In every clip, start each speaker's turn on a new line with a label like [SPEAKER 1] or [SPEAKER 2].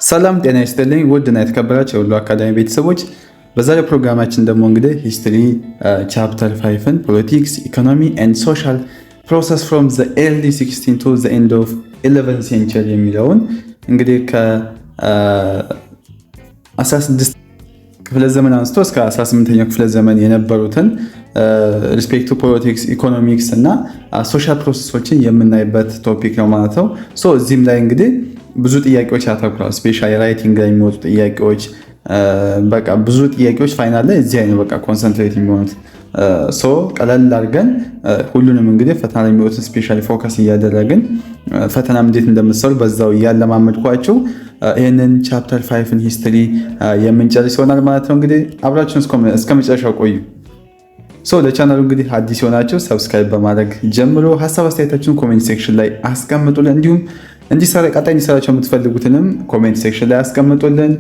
[SPEAKER 1] ሰላም ጤና ይስጥልኝ ውድና የተከበራችሁ የሁሉ አካዳሚ ቤተሰቦች፣ በዛሬው ፕሮግራማችን ደግሞ እንግዲህ ሂስትሪ ቻፕተር 5ን ፖለቲክስ ኢኮኖሚ ኤንድ ሶሻል ፕሮሰስ ፍሮም ዘ ኤርሊ 16 ቱ ዘ ኤንድ ኦፍ 11 ሴንቸሪ የሚለውን እንግዲህ ከ16 ክፍለ ዘመን አንስቶ እስከ 18ኛው ክፍለ ዘመን የነበሩትን ሪስፔክቱ ፖለቲክስ ኢኮኖሚክስ እና ሶሻል ፕሮሰሶችን የምናይበት ቶፒክ ነው ማለት ነው። እዚህም ላይ እንግዲህ ብዙ ጥያቄዎች ያተኩራል። ስፔሻሊ ራይቲንግ ላይ የሚወጡ ጥያቄዎች በቃ ብዙ ጥያቄዎች ፋይናል ላይ እዚህ አይነት በቃ ኮንሰንትሬት የሚሆኑት ቀለል አድርገን ሁሉንም እንግዲህ ፈተና ላይ የሚወጡትን ስፔሻሊ ፎከስ እያደረግን ፈተናም እንዴት እንደምትሰሩ በዛው እያለማመድኳቸው ይህንን ቻፕተር 5ን ሂስትሪ የምንጨርስ ይሆናል ማለት ነው። እንግዲህ አብራችሁን እስከ መጨረሻው ቆዩ። ለቻናሉ እንግዲህ አዲስ የሆናችሁ ሰብስክራይብ በማድረግ ጀምሮ ሀሳብ አስተያየታችሁን ኮሜንት ሴክሽን ላይ አስቀምጡልን። እንዲሁም ቀጣይ እንዲሰራቸው የምትፈልጉትንም ኮሜንት ሴክሽን ላይ አስቀምጡልን።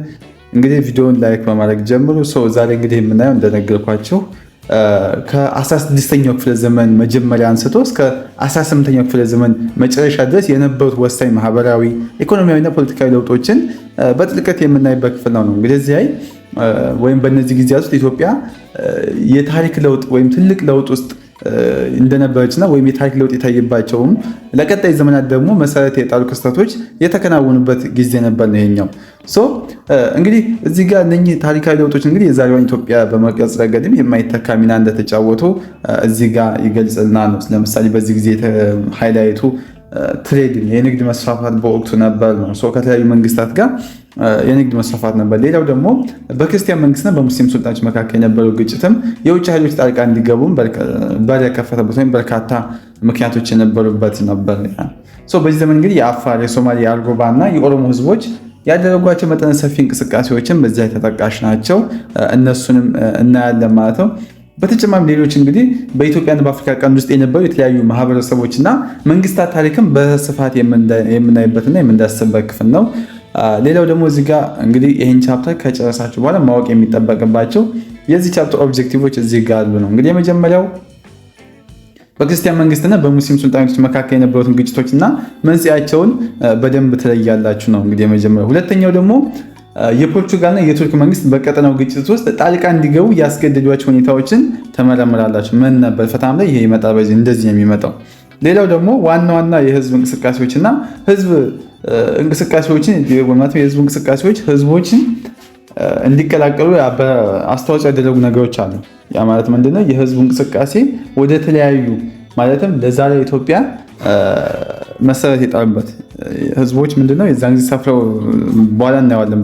[SPEAKER 1] እንግዲህ ቪዲዮውን ላይክ በማድረግ ጀምሩ። ዛሬ እንግዲህ የምናየው እንደነገርኳችሁ ከ16ኛው ክፍለ ዘመን መጀመሪያ አንስቶ እስከ 18ኛው ክፍለ ዘመን መጨረሻ ድረስ የነበሩት ወሳኝ ማህበራዊ፣ ኢኮኖሚያዊና ፖለቲካዊ ለውጦችን በጥልቀት የምናይበት ክፍል ነው። እንግዲህ እዚህ ላይ ወይም በእነዚህ ጊዜያት ውስጥ ኢትዮጵያ የታሪክ ለውጥ ወይም ትልቅ ለውጥ ውስጥ እንደነበረችና ወይም የታሪክ ለውጥ የታየባቸውም ለቀጣይ ዘመናት ደግሞ መሰረት የጣሉ ክስተቶች የተከናወኑበት ጊዜ ነበር ነው ይሄኛው። እንግዲህ እዚህ ጋር እነኚህ ታሪካዊ ለውጦች እንግዲህ የዛሬዋን ኢትዮጵያ በመቅረጽ ረገድም የማይተካ ሚና እንደተጫወቱ እዚህ ጋር ይገልጽልና ነው። ለምሳሌ በዚህ ጊዜ ሃይላይቱ ትሬድ የንግድ መስፋፋት በወቅቱ ነበር ነው። ከተለያዩ መንግስታት ጋር የንግድ መስፋፋት ነበር። ሌላው ደግሞ በክርስቲያን መንግስትና በሙስሊም ሱልጣኖች መካከል የነበረው ግጭትም የውጭ ኃይሎች ጣልቃ እንዲገቡም በር የከፈተበት ወይም በርካታ ምክንያቶች የነበሩበት ነበር። በዚህ ዘመን እንግዲህ የአፋር፣ የሶማሌ፣ የአርጎባ እና የኦሮሞ ህዝቦች ያደረጓቸው መጠነ ሰፊ እንቅስቃሴዎችን በዚያ ተጠቃሽ ናቸው። እነሱንም እናያለን ማለት ነው። በተጨማሪም ሌሎች እንግዲህ በኢትዮጵያና በአፍሪካ ቀንድ ውስጥ የነበሩ የተለያዩ ማህበረሰቦችና መንግስታት ታሪክም በስፋት የምናይበትና የምንዳስስበት ክፍል ነው። ሌላው ደግሞ እዚህ ጋር እንግዲህ ይህን ቻፕተር ከጨረሳችሁ በኋላ ማወቅ የሚጠበቅባቸው የዚህ ቻፕተር ኦብጀክቲቮች እዚህ ጋር አሉ ነው። እንግዲህ የመጀመሪያው በክርስቲያን መንግስትና በሙስሊም ሱልጣኖች መካከል የነበሩትን ግጭቶችና መንስኤያቸውን በደንብ ትለያላችሁ ነው እንግዲህ የመጀመሪያው። ሁለተኛው ደግሞ የፖርቹጋልና የቱርክ መንግስት በቀጠናው ግጭት ውስጥ ጣልቃ እንዲገቡ ያስገደዷቸው ሁኔታዎችን ተመረምራላችሁ። ምን ነበር? ፈተናም ላይ ይሄ ይመጣል። እንደዚህ የሚመጣው ሌላው ደግሞ ዋና ዋና የህዝብ እንቅስቃሴዎችና ህዝብ እንቅስቃሴዎችን የህዝብ እንቅስቃሴዎች ህዝቦችን እንዲቀላቀሉ አስተዋጽኦ ያደረጉ ነገሮች አሉ። ያ ማለት ምንድነው? የህዝቡ እንቅስቃሴ ወደ ተለያዩ ማለትም ለዛሬ ኢትዮጵያ መሰረት የጣሉበት ህዝቦች ምንድነው የዛን ጊዜ ሰፍረው በኋላ እናየዋለን።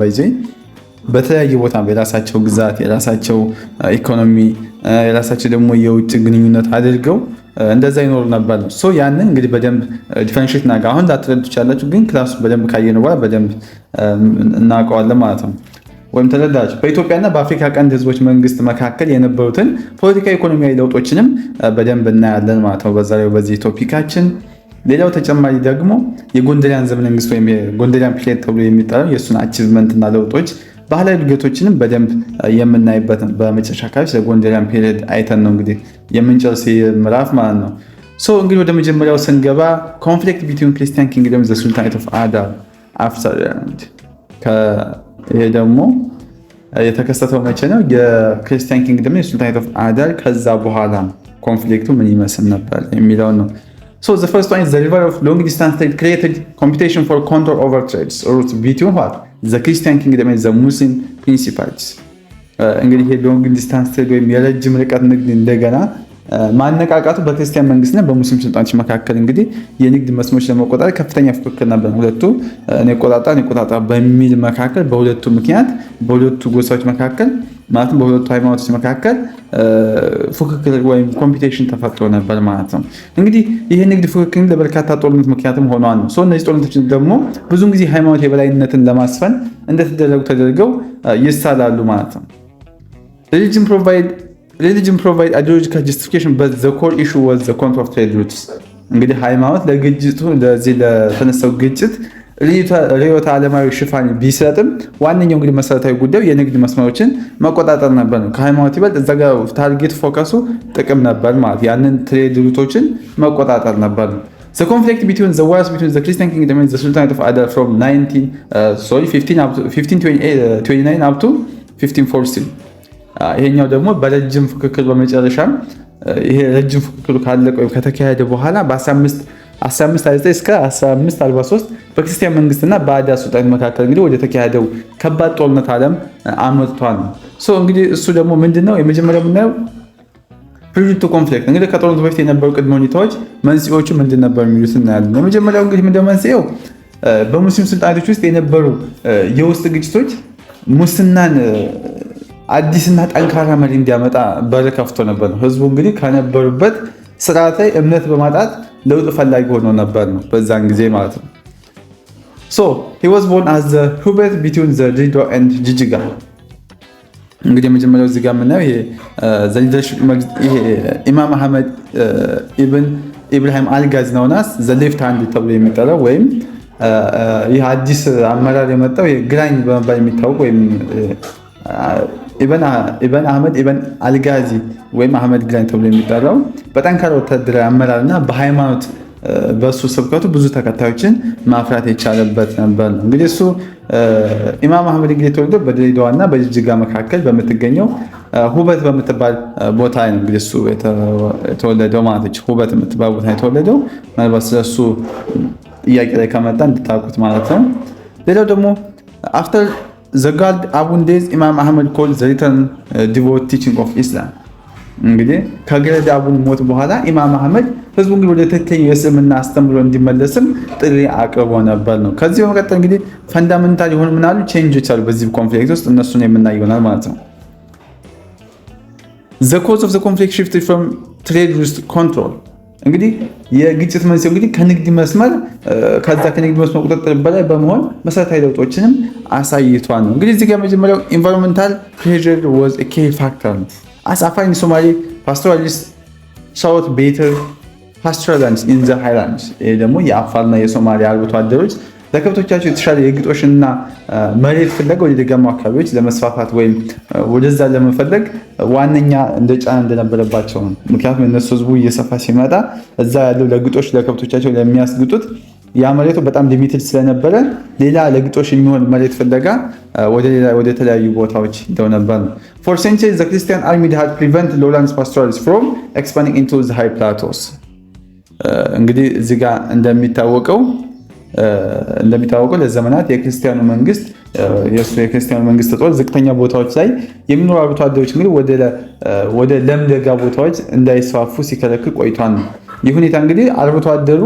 [SPEAKER 1] በተለያየ ቦታ የራሳቸው ግዛት፣ የራሳቸው ኢኮኖሚ፣ የራሳቸው ደግሞ የውጭ ግንኙነት አድርገው እንደዛ ይኖሩ ነበር ነው። ያንን እንግዲህ በደንብ ዲፈረንሺየት እናገር አሁን ላትረዱ ትችላላችሁ፣ ግን ክላሱ በደንብ ካየነው በኋላ በደንብ እናውቀዋለን ማለት ነው። ወይም ተረዳችሁ። በኢትዮጵያና በአፍሪካ ቀንድ ህዝቦች መንግስት መካከል የነበሩትን ፖለቲካዊ፣ ኢኮኖሚያዊ ለውጦችንም በደንብ እናያለን ማለት ነው በዚህ ቶፒካችን። ሌላው ተጨማሪ ደግሞ የጎንደሪያን ዘመነ መንግስት ወይም የጎንደሪያን ፒሪየድ ተብሎ የሚጠራው የእሱን አቺቭመንት እና ለውጦች፣ ባህላዊ እድገቶችንም በደንብ የምናይበት በመጨረሻ አካባቢ ስለ ጎንደሪያን ፒሪየድ አይተን ነው እንግዲህ የምንጨርስ ምዕራፍ ማለት ነው። እንግዲህ ወደ መጀመሪያው ስንገባ ኮንፍሊክት ቢትዊን ክርስቲያን ኪንግደም ዘ ሱልጣኔት ኦፍ አዳል አፍተር። ይሄ ደግሞ የተከሰተው መቼ ነው? የክርስቲያን ኪንግደም የሱልጣኔት ኦፍ አዳል ከዛ በኋላ ኮንፍሊክቱ ምን ይመስል ነበር የሚለውን ነው። The first one is the river of long distance trade created competition for control over trades routes between what? The Christian kingdom and the Muslim principalities. እንግዲህ ይሄ ሎንግ ዲስታንስ ትሬድ ወይም የረጅም ርቀት ንግድ እንደገና ማነቃቃቱ በክርስቲያን መንግስትና በሙስሊም ሱልጣኖች መካከል እንግዲህ የንግድ መስመሮች ለመቆጣጠር ከፍተኛ ፉክክር ነበር። ሁለቱ እኔ ቆጣጣ በሚል መካከል በሁለቱ ምክንያት በሁለቱ ጎሳዎች መካከል ማለትም በሁለቱ ሃይማኖቶች መካከል ፉክክር ወይም ኮምፒቲሽን ተፈጥሮ ነበር ማለት ነው። እንግዲህ ይሄ ንግድ ፉክክር ለበርካታ ጦርነት ምክንያትም ሆነዋል ነው። እነዚህ ጦርነቶች ደግሞ ብዙውን ጊዜ ሃይማኖት የበላይነትን ለማስፈን እንደተደረጉ ተደርገው ይሳላሉ ማለት ነው። Religion provide ideological justification, but the core issue was the control of trade routes. እንግዲህ ሃይማኖት ለተነሳው ግጭት ርዕዮተ ዓለማዊ ሽፋን ቢሰጥም ዋነኛው እንግዲህ መሰረታዊ ጉዳዩ የንግድ መስመሮችን መቆጣጠር ነበር ነው። ከሃይማኖት ይበልጥ እዛ ጋር ታርጌት ፎከሱ ጥቅም ነበር ማለት ያንን ትሬድ ሩቶችን መቆጣጠር ነበር ነው። The conflict between the wars between the Christian kingdom and the Sultanate of Adar from 1529 up to 1543 ይሄኛው ደግሞ በረጅም ፍክክር በመጨረሻም ይሄ ረጅም ፍክክሩ ካለቀ ወይም ከተካሄደ በኋላ በ1529 እስከ 1543 በክርስቲያን መንግስትና በአዳር ሱልጣን መካከል እንግዲህ ወደ ተካሄደው ከባድ ጦርነት ዓለም አመጥቷል። እንግዲህ እሱ ደግሞ ምንድነው የመጀመሪያው የምናየው ፕሪሉድ ቱ ኮንፍሊክት እንግዲህ ከጦርነቱ በፊት የነበሩ ቅድመ ሁኔታዎች መንስኤዎቹ ምንድን ነበር የሚሉት እናያለን። የመጀመሪያው እንግዲህ ምንድነው መንስኤው በሙስሊም ሱልጣናቶች ውስጥ የነበሩ የውስጥ ግጭቶች ሙስናን አዲስና ጠንካራ መሪ እንዲያመጣ በር ከፍቶ ነበር ነው። ህዝቡ እንግዲህ ከነበሩበት ስርዓት ላይ እምነት በማጣት ለውጥ ፈላጊ ሆኖ ነበር ነው በዛን ጊዜ ማለት ነው። he was born as the Hubert between the Dridwa and Jijiga እንግዲህ የመጀመሪያው እዚህ ጋር የምናየው ይሄ ኢማም አህመድ ኢብን ኢብራሂም አልጋዝ ነውናስ ዘ ሌፍት ሃንድ ተብሎ የሚጠራው ወይም ይህ አዲስ አመራር የመጣው ግራኝ በመባል የሚታወቅ ወይም ኢብን አህመድ ኢብን አልጋዚ ወይም አህመድ ግራኝ ተብሎ የሚጠራው በጠንካራ ወታደራዊ አመራርና በሃይማኖት በሱ ስብከቱ ብዙ ተከታዮችን ማፍራት የቻለበት ነበር ነው። እንግዲህ እሱ ኢማም አህመድ እንግዲህ የተወለደው በድሬዳዋና በጅጅጋ መካከል በምትገኘው ሁበት በምትባል ቦታ ነው። እንግዲህ እሱ የተወለደው ማለት ነው። ሁበት በምትባል ቦታ የተወለደው ምናልባት ስለሱ ጥያቄ ላይ ከመጣ እንድታውቁት ማለት ነው። ሌላው ደግሞ after the God Abun days ኢማም አህመድ called the return devout teaching of Islam እንግዲህ ከገረድ አቡን ሞት በኋላ ኢማም አህመድ ህዝቡ እንግዲህ ወደ ትክክለኛው የእስልምና አስተምሮ እንዲመለስም ጥሪ አቅርቦ ነበር ነው። ከዚህ በመቀጠል እንግዲህ ፈንዳሜንታል የሆኑ ምናሉ ቼንጆች አሉ በዚህ ኮንፍሊክት ውስጥ እነሱን የምናይ ይሆናል ማለት ነው። the cause of the conflict shifted from trade route control እንግዲህ የግጭት መንስኤው እንግዲህ ከንግድ መስመር ቁጥጥር በላይ በመሆን መሰረታዊ ለውጦችንም አሳይቷል ነው። እንግዲህ እዚህ ጋር መጀመሪያው environmental pressure was a key factor as Afar Somali pastoralists sought better pastoral lands in the highlands ይሄ ደግሞ የአፋርና የሶማሊያ አርብቶ አደሮች ለከብቶቻቸው የተሻለ የግጦሽና መሬት ፍለጋ ወደ ደጋማ አካባቢዎች ለመስፋፋት ወይም ወደዛ ለመፈለግ ዋነኛ እንደ ጫና እንደነበረባቸው ነው። ምክንያቱም እነሱ ህዝቡ እየሰፋ ሲመጣ እዛ ያለው ለግጦሽ ለከብቶቻቸው ለሚያስግጡት ያ መሬቱ በጣም ሊሚትድ ስለነበረ ሌላ ለግጦሽ የሚሆን መሬት ፍለጋ ወደ ተለያዩ ቦታዎች ሄደው ነበር ነው። For centuries the Christian army had prevented lowlands pastoralists from expanding into the high plateaus እንግዲህ እዚህ ጋር እንደሚታወቀው ለዘመናት የክርስቲያኑ መንግስት ጦር ዝቅተኛ ቦታዎች ላይ የሚኖሩ አርብቶ አደሮች እንግዲህ ወደ ለምደጋ ቦታዎች እንዳይስፋፉ ሲከለክል ቆይቷል ነው። ይህ ሁኔታ እንግዲህ አርብቶ አደሩ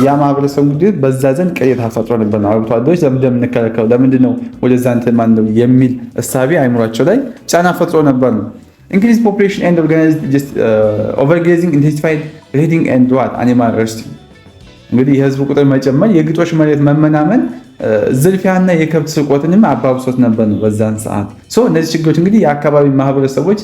[SPEAKER 1] ያ ማህበረሰብ እንግዲህ በዛ ዘንድ ቅሬታ ተፈጥሮ ነበር ነው። አርብቶ አደሮች ለምንድን ነው የምንከለከለው? ለምንድን ነው ወደዛ እንትን ማንለው የሚል እሳቤ አይምሯቸው ላይ ጫና ፈጥሮ ነበር ነው። Increased population and organized overgrazing intensified breeding and animal herding እንግዲህ የህዝቡ ቁጥር መጨመር የግጦሽ መሬት መመናመን ዝርፊያና የከብት ስርቆትንም አባብሶት ነበር ነው በዛን ሰዓት። እነዚህ ችግሮች እንግዲህ የአካባቢ ማህበረሰቦች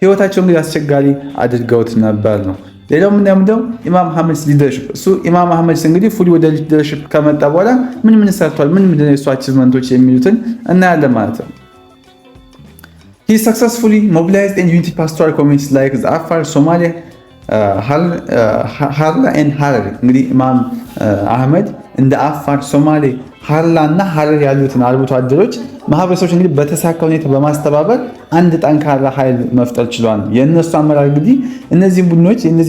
[SPEAKER 1] ህይወታቸው እንግዲህ አስቸጋሪ አድርገውት ነበር ነው። ሌላው ምንድነው ኢማም አህመድ ሊደርሺፕ ኢማም አህመድ እንግዲህ ፉሊ ወደ ሊደርሺፕ ከመጣ በኋላ ምን ሰርቷል፣ ምንድነው የሱ አቺቭመንቶች የሚሉትን እናያለን ማለት ነው። He successfully mobilized and united pastoral communities like the Afar, Somalia, ሀርላ and ሀረር እንግዲህ ኢማም አህመድ እንደ አፋር፣ ሶማሌ፣ ሀርላ እና ሀረር ያሉትን አርብቶ አደሮች ማህበረሰቦች እንግዲህ በተሳካ ሁኔታ በማስተባበር አንድ ጠንካራ ኃይል መፍጠር ችሏል። የእነሱ አመራር እንግዲህ እነዚህ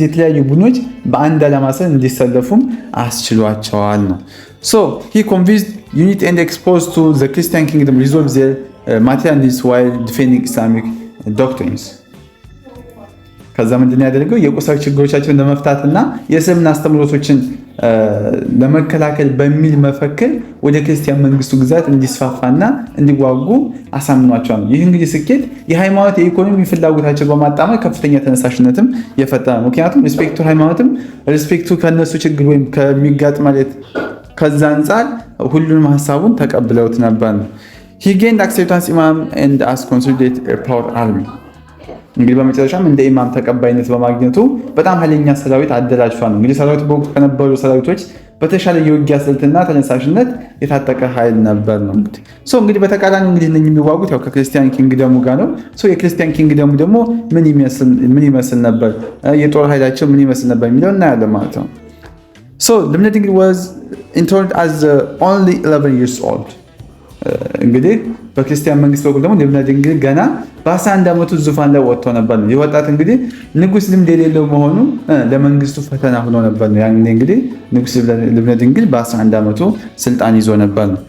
[SPEAKER 1] የተለያዩ ቡድኖች በአንድ ዓላማ ስር እንዲሰለፉም አስችሏቸዋል ነው። he convinced unity and exposed to the Christian kingdom resolve their material needs while defending Islamic doctrines ከዛ ምንድን ያደረገው የቁሳዊ ችግሮቻቸውን ለመፍታትና የእስልምና አስተምህሮቶችን ለመከላከል በሚል መፈክር ወደ ክርስቲያን መንግስቱ ግዛት እንዲስፋፋና እንዲዋጉ አሳምኗቸዋል። ይህ እንግዲህ ስኬት የሃይማኖት የኢኮኖሚ ፍላጎታቸው በማጣመር ከፍተኛ ተነሳሽነትም የፈጠረ ነው። ምክንያቱም ሪስፔክቱ ሃይማኖትም ሪስፔክቱ ከነሱ ችግር ወይም ከሚጋጥመለት ከዛ አንጻር ሁሉንም ሀሳቡን ተቀብለውት ነበር ነው። He gained acceptance Imam and as consolidated a power army እንግዲህ በመጨረሻም እንደ ኢማም ተቀባይነት በማግኘቱ በጣም ኃይለኛ ሰራዊት አደራጅቷል። እንግዲህ ሰራዊቱ በወቅቱ ከነበሩ ሰራዊቶች በተሻለ የውጊያ ስልትና ተነሳሽነት የታጠቀ ኃይል ነበር ነው። እንግዲህ በተቃራኒ እንግዲህ እነኚህ የሚዋጉት ያው ከክርስቲያን ኪንግደሙ ጋር ነው። የክርስቲያን ኪንግደሙ ደግሞ ምን ይመስል ነበር፣ የጦር ኃይላቸው ምን ይመስል ነበር የሚለው እናያለን ማለት ነው። So ልብነ ድንግል was interned as the only 11 years old። እንግዲህ በክርስቲያን መንግስት በኩል ደግሞ ልብነ ድንግል ገና በ11 ዓመቱ ዙፋን ላይ ወጥቶ ነበር ነው። ይህ ወጣት እንግዲህ ንጉስ ልምድ የሌለው መሆኑ ለመንግስቱ ፈተና ሆኖ ነበር ነው። ያን እንግዲህ ንጉስ ልብነ ድንግል በ11 ዓመቱ ስልጣን ይዞ ነበር ነው።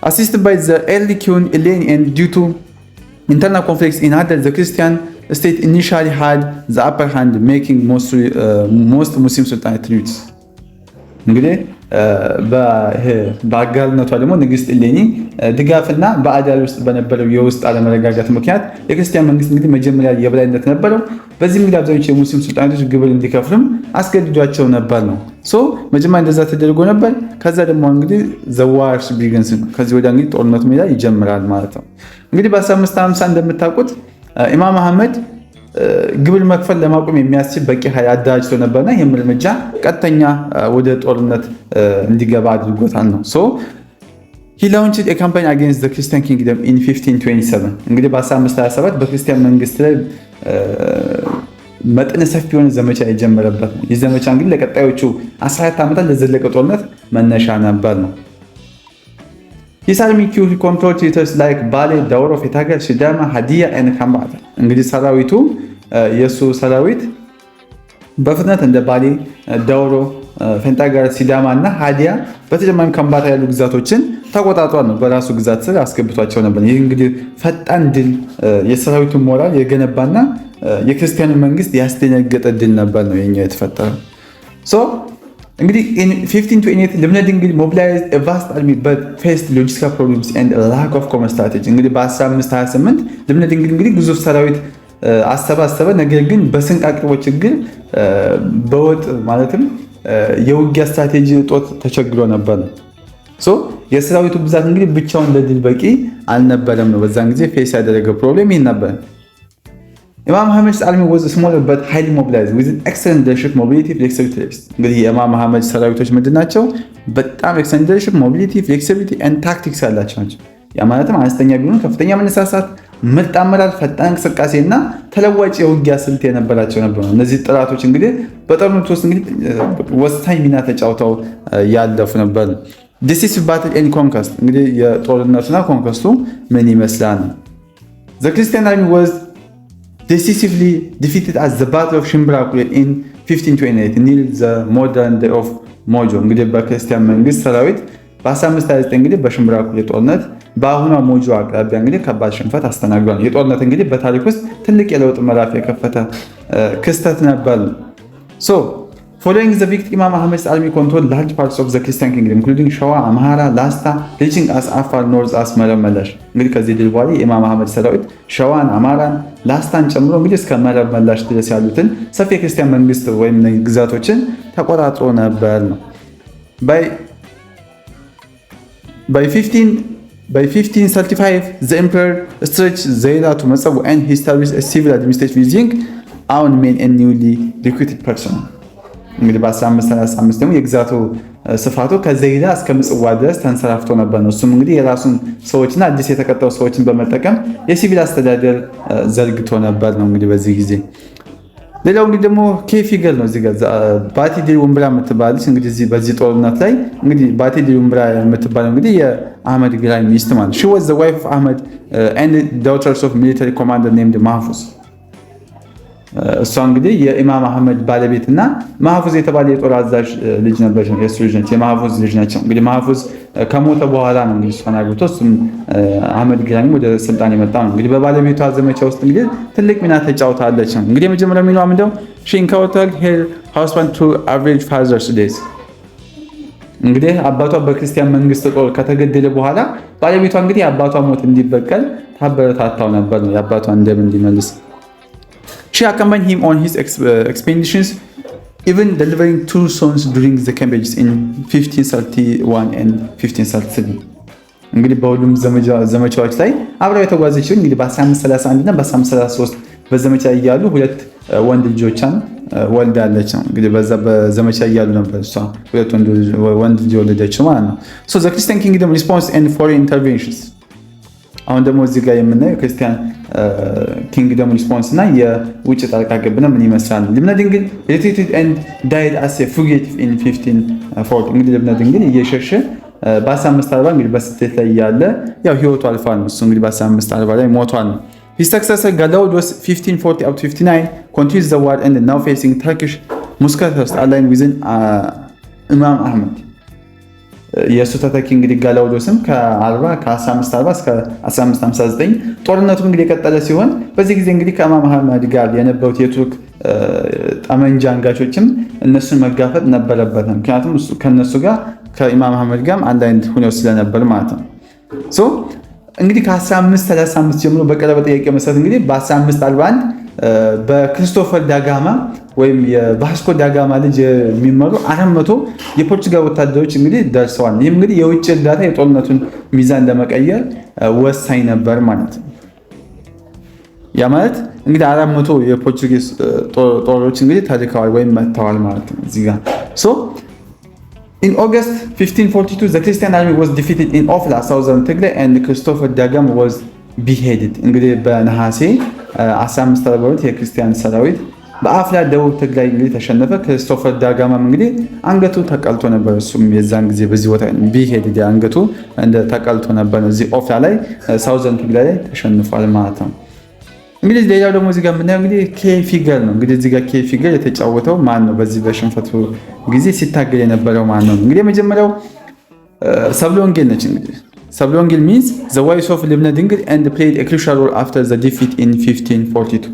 [SPEAKER 1] Assisted by the early Queen Elaine and due to internal conflicts in Aden, the Christian state initially had the upper hand, making most Muslim sultanates. እንግዲህ በአጋርነቷ ደግሞ ንግስት እሌኒ ድጋፍና በአዳል ውስጥ በነበረው የውስጥ አለመረጋጋት ምክንያት የክርስቲያን መንግስት እንግዲህ መጀመሪያ የበላይነት ነበረው። በዚህ እንግዲህ አብዛኞቹ የሙስሊም ሱልጣናቶች ግብር እንዲከፍሉም አስገድዷቸው ነበር ነው። መጀመሪያ እንደዛ ተደርጎ ነበር። ከዛ ደግሞ እንግዲህ ዘዋርስ ቢግንስ ከዚህ ወዲያ እንግዲህ ጦርነቱ ሜዳ ይጀምራል ማለት ነው። እንግዲህ በ1550 እንደምታውቁት ኢማም አህመድ ግብር መክፈል ለማቆም የሚያስችል በቂ ኃይል አደራጅቶ ነበርና ይህም እርምጃ ቀጥተኛ ወደ ጦርነት እንዲገባ አድርጎታል ነው። he launched a campaign against the Christian kingdom in 1527 እንግዲህ በ1527 በክርስቲያን መንግስት ላይ መጠነ ሰፊ የሆነ ዘመቻ የጀመረበት ነው። ይህ ዘመቻ እንግዲህ ለቀጣዮቹ 14 ዓመታት ለዘለቀ ጦርነት መነሻ ነበር ነው። His army controlled territories like Bale, Dauro, Fetagar, Sidama, Hadia and Kambata። እንግዲህ ሰራዊቱ የሱ ሰራዊት በፍጥነት እንደ ባሌ፣ ዳውሮ፣ ፈንታጋር፣ ሲዳማ እና ሃዲያ በተጨማሪም ከምባታ ያሉ ግዛቶችን ተቆጣጥሯል ነው። በራሱ ግዛት ስር አስገብቷቸው ነበር። ይህ እንግዲህ ፈጣን ድል የሰራዊቱን ሞራል የገነባና የክርስቲያኑ መንግስት ያስደነገጠ ድል ነበር ነው የኛ የተፈጠረው። እንግዲህ in 1528 ልብነ ድንግል mobilized a vast army but faced logistical problems and a lack of common strategy። እንግዲህ በ1528 ልብነ ድንግል እንግዲህ ግዙፍ ሰራዊት አሰባሰበ። ነገር ግን በስንቅ አቅርቦት ችግር በወጥ ማለትም የውጊያ ስትራቴጂ እጦት ተቸግሮ ነበር ነው። የሰራዊቱ ብዛት እንግዲህ ብቻውን ለድል በቂ አልነበረም ነው። በዛን ጊዜ ፌስ ያደረገው ፕሮብሌም ይህ ነበር። ኢማም አህመድ's army was smaller but highly mobilized with excellent leadership, mobility, flexibility። እንግዲህ የኢማም አህመድ ሰራዊቶች ምንድን ናቸው? በጣም excellent leadership, mobility, flexibility and tactics ያላቸው ናቸው። ያ ማለትም አነስተኛ ቢሆኑ ከፍተኛ መነሳሳት፣ ምርጥ አመራር፣ ፈጣን እንቅስቃሴ እና ተለዋጭ የውጊያ ስልት የነበራቸው ነበሩ። እነዚህ ጥራቶች እንግዲህ በጦርነቱ ውስጥ እንግዲህ ወሳኝ ሚና ተጫውተው ያለፉ ነበር። decisive battle and conquest እንግዲህ የጦርነቱና ኮንከስቱ ምን ይመስላል? The Christian army was decisively defeated at the Battle of Shimbrakure in 1528 near the modern day of Mojo። እንግዲህ በክርስቲያን መንግስት ሰራዊት በ1529 እንግዲህ በሽምብራኩሬ ጦርነት በአሁኗ ሞጆ አቅራቢያ እንግዲህ ከባድ ሽንፈት አስተናግዷል። የጦርነት እንግዲህ በታሪክ ውስጥ ትልቅ የለውጥ ምዕራፍ የከፈተ ክስተት ነበር። Following the victory, Imam Ahmed's army controlled large parts of the Christian kingdom, including Shawa, Amhara, Lasta, reaching as far north as መረብ መላሽ። እንግዲህ ከዚህ ድል በኋላ የኢማም አህመድ ሰራዊት ሸዋን፣ አማራን፣ ላስታን ጨምሮ እንግዲህ እስከ መረብ መላሽ ድረስ ያሉትን ሰፊ የክርስቲያን መንግስት ወይም ግዛቶችን ተቆጣጥሮ ነበር ነው። By 1535, the emperor stretched Zaira to Matsawu and he established a civil administration using our main and newly recruited person። እንግዲህ በ1535 ደግሞ የግዛቱ ስፋቱ ከዘይዳ እስከ ምጽዋ ድረስ ተንሰራፍቶ ነበር ነው። እሱም እንግዲህ የራሱን ሰዎችና አዲስ የተቀጠሩ ሰዎችን በመጠቀም የሲቪል አስተዳደር ዘርግቶ ነበር ነው። እንግዲህ በዚህ ጊዜ ሌላው እንግዲህ ደግሞ ኬ ፊገር ነው። እዚህ ጋር ባቲ ዲ ውምብራ የምትባለች እንግዲህ በዚህ ጦርነት ላይ እንግዲህ ባቲ ዲ ውምብራ የምትባለው እንግዲህ የአህመድ ግራኝ ሚስት ማለት she was the wife of Ahmed and daughters of military commander named Mahfuz። እሷ እንግዲህ የኢማም አህመድ ባለቤትና ማህፉዝ የተባለ የጦር አዛዥ ልጅ ነበር። የሱ ልጅ ነች፣ የማህፉዝ ልጅ ናቸው። እንግዲህ ማህፉዝ ከሞተ በኋላ ነው እንግዲህ እሷን አግብቶ እሱም አህመድ ግራኝ ወደ ስልጣን የመጣ ነው። እንግዲህ በባለቤቷ ዘመቻ ውስጥ እንግዲህ ትልቅ ሚና ተጫውታለች ነው። እንግዲህ የመጀመሪያው ሚናዋ ምንድነው? she encountered her husband to avenge father's death። እንግዲህ አባቷ በክርስቲያን መንግስት ጦር ከተገደለ በኋላ ባለቤቷ እንግዲህ የአባቷ ሞት እንዲበቀል ታበረታታው ነበር ነው፣ የአባቷን ደም እንዲመልስ። She accompanied him on his expeditions, even delivering 2 sons during the campaigns in 1531 and 1533። እንግዲህ በሁሉም ዘመቻዎች ላይ አብረው የተጓዘችው እንግዲህ በ1531 እና በ1533 በዘመቻ እያሉ 2 ወንድ ልጆቿን ወልዳለች ነው። እንግዲህ በዛ በዘመቻ እያሉ ነበር እሷ 2 ወንድ ልጅ ወለደችው ማለት ነው። So the Christian kingdom response and foreign interventions አሁን ደግሞ እዚህ ጋር የምናየው ክርስቲያን ኪንግደም ሪስፖንስ እና የውጭ ጣልቃ ገብነት ምን ይመስላል። ልብነ ድንግል retreated and died as a fugitive in 1540 እንግዲህ ልብነ ድንግል እየሸሸ በ1540 እንግዲህ በስደት ላይ ያለ ያው ህይወቱ አልፏል ነው። እሱ እንግዲህ በ1540 ላይ ሞቷል ነው። His successor Galaudius 1540 up to 59 continues the war and now facing Turkish Muscaters aligned within Imam Ahmed የእሱ ተተኪ እንግዲህ ጋላውዲዮስም ከ1540 እስከ 1559 ጦርነቱ እንግዲህ የቀጠለ ሲሆን በዚህ ጊዜ እንግዲህ ከኢማም አህመድ ጋር የነበሩት የቱርክ ጠመንጃ አንጋቾችም እነሱን መጋፈጥ ነበረበት። ምክንያቱም ከነሱ ጋር ከኢማም አህመድ ጋር አንድ አይነት ሆነው ስለነበር ማለት ነው። ሶ እንግዲህ ከ1535 ጀምሮ በቀረበ ጥያቄ መሰረት እንግዲህ በ1541 በክሪስቶፈር ዳጋማ ወይም የቫስኮ ዳጋማ ልጅ የሚመሩ 400 የፖርቹጋል ወታደሮች እንግዲህ ደርሰዋል። ይህም እንግዲህ የውጭ እርዳታ የጦርነቱን ሚዛን ለመቀየር ወሳኝ ነበር ማለት ነው። ያ ማለት እንግዲህ 400 የፖርቹጊዝ ጦሮች እንግዲህ ተልከዋል ወይም መጥተዋል ማለት ነው እዚህ ጋር። ሶ in August 1542 the Christian army was defeated in Ofla southern Tigray and Christopher Dagam was beheaded እንግዲህ በነሐሴ 1542 የክርስቲያን ሰራዊት በአፍላ ደቡብ ትግራይ እንግዲህ ተሸነፈ። ክርስቶፈር ዳጋማም እንግዲህ አንገቱ ተቀልቶ ነበር። እሱም የዛን ጊዜ በዚህ ቦታ ቢሄድ አንገቱ እንደ ተቀልቶ ነበር። እዚህ ኦፍላ ላይ ሳውዘርን ትግራይ ላይ ተሸንፏል ማለት ነው። እንግዲህ ሌላው ደግሞ እዚህ ጋር የምናየው እንግዲህ ኬ ፊገር ነው። እንግዲህ እዚህ ጋር ኬ ፊገር የተጫወተው ማን ነው? በዚህ በሽንፈቱ ጊዜ ሲታገል የነበረው ማን ነው? እንግዲህ የመጀመሪያው ሰብለ ወንጌል ነች። እንግዲህ ሰብለ ወንጌል means the wife of ልብነ ድንግል and played a crucial role after the defeat in 1542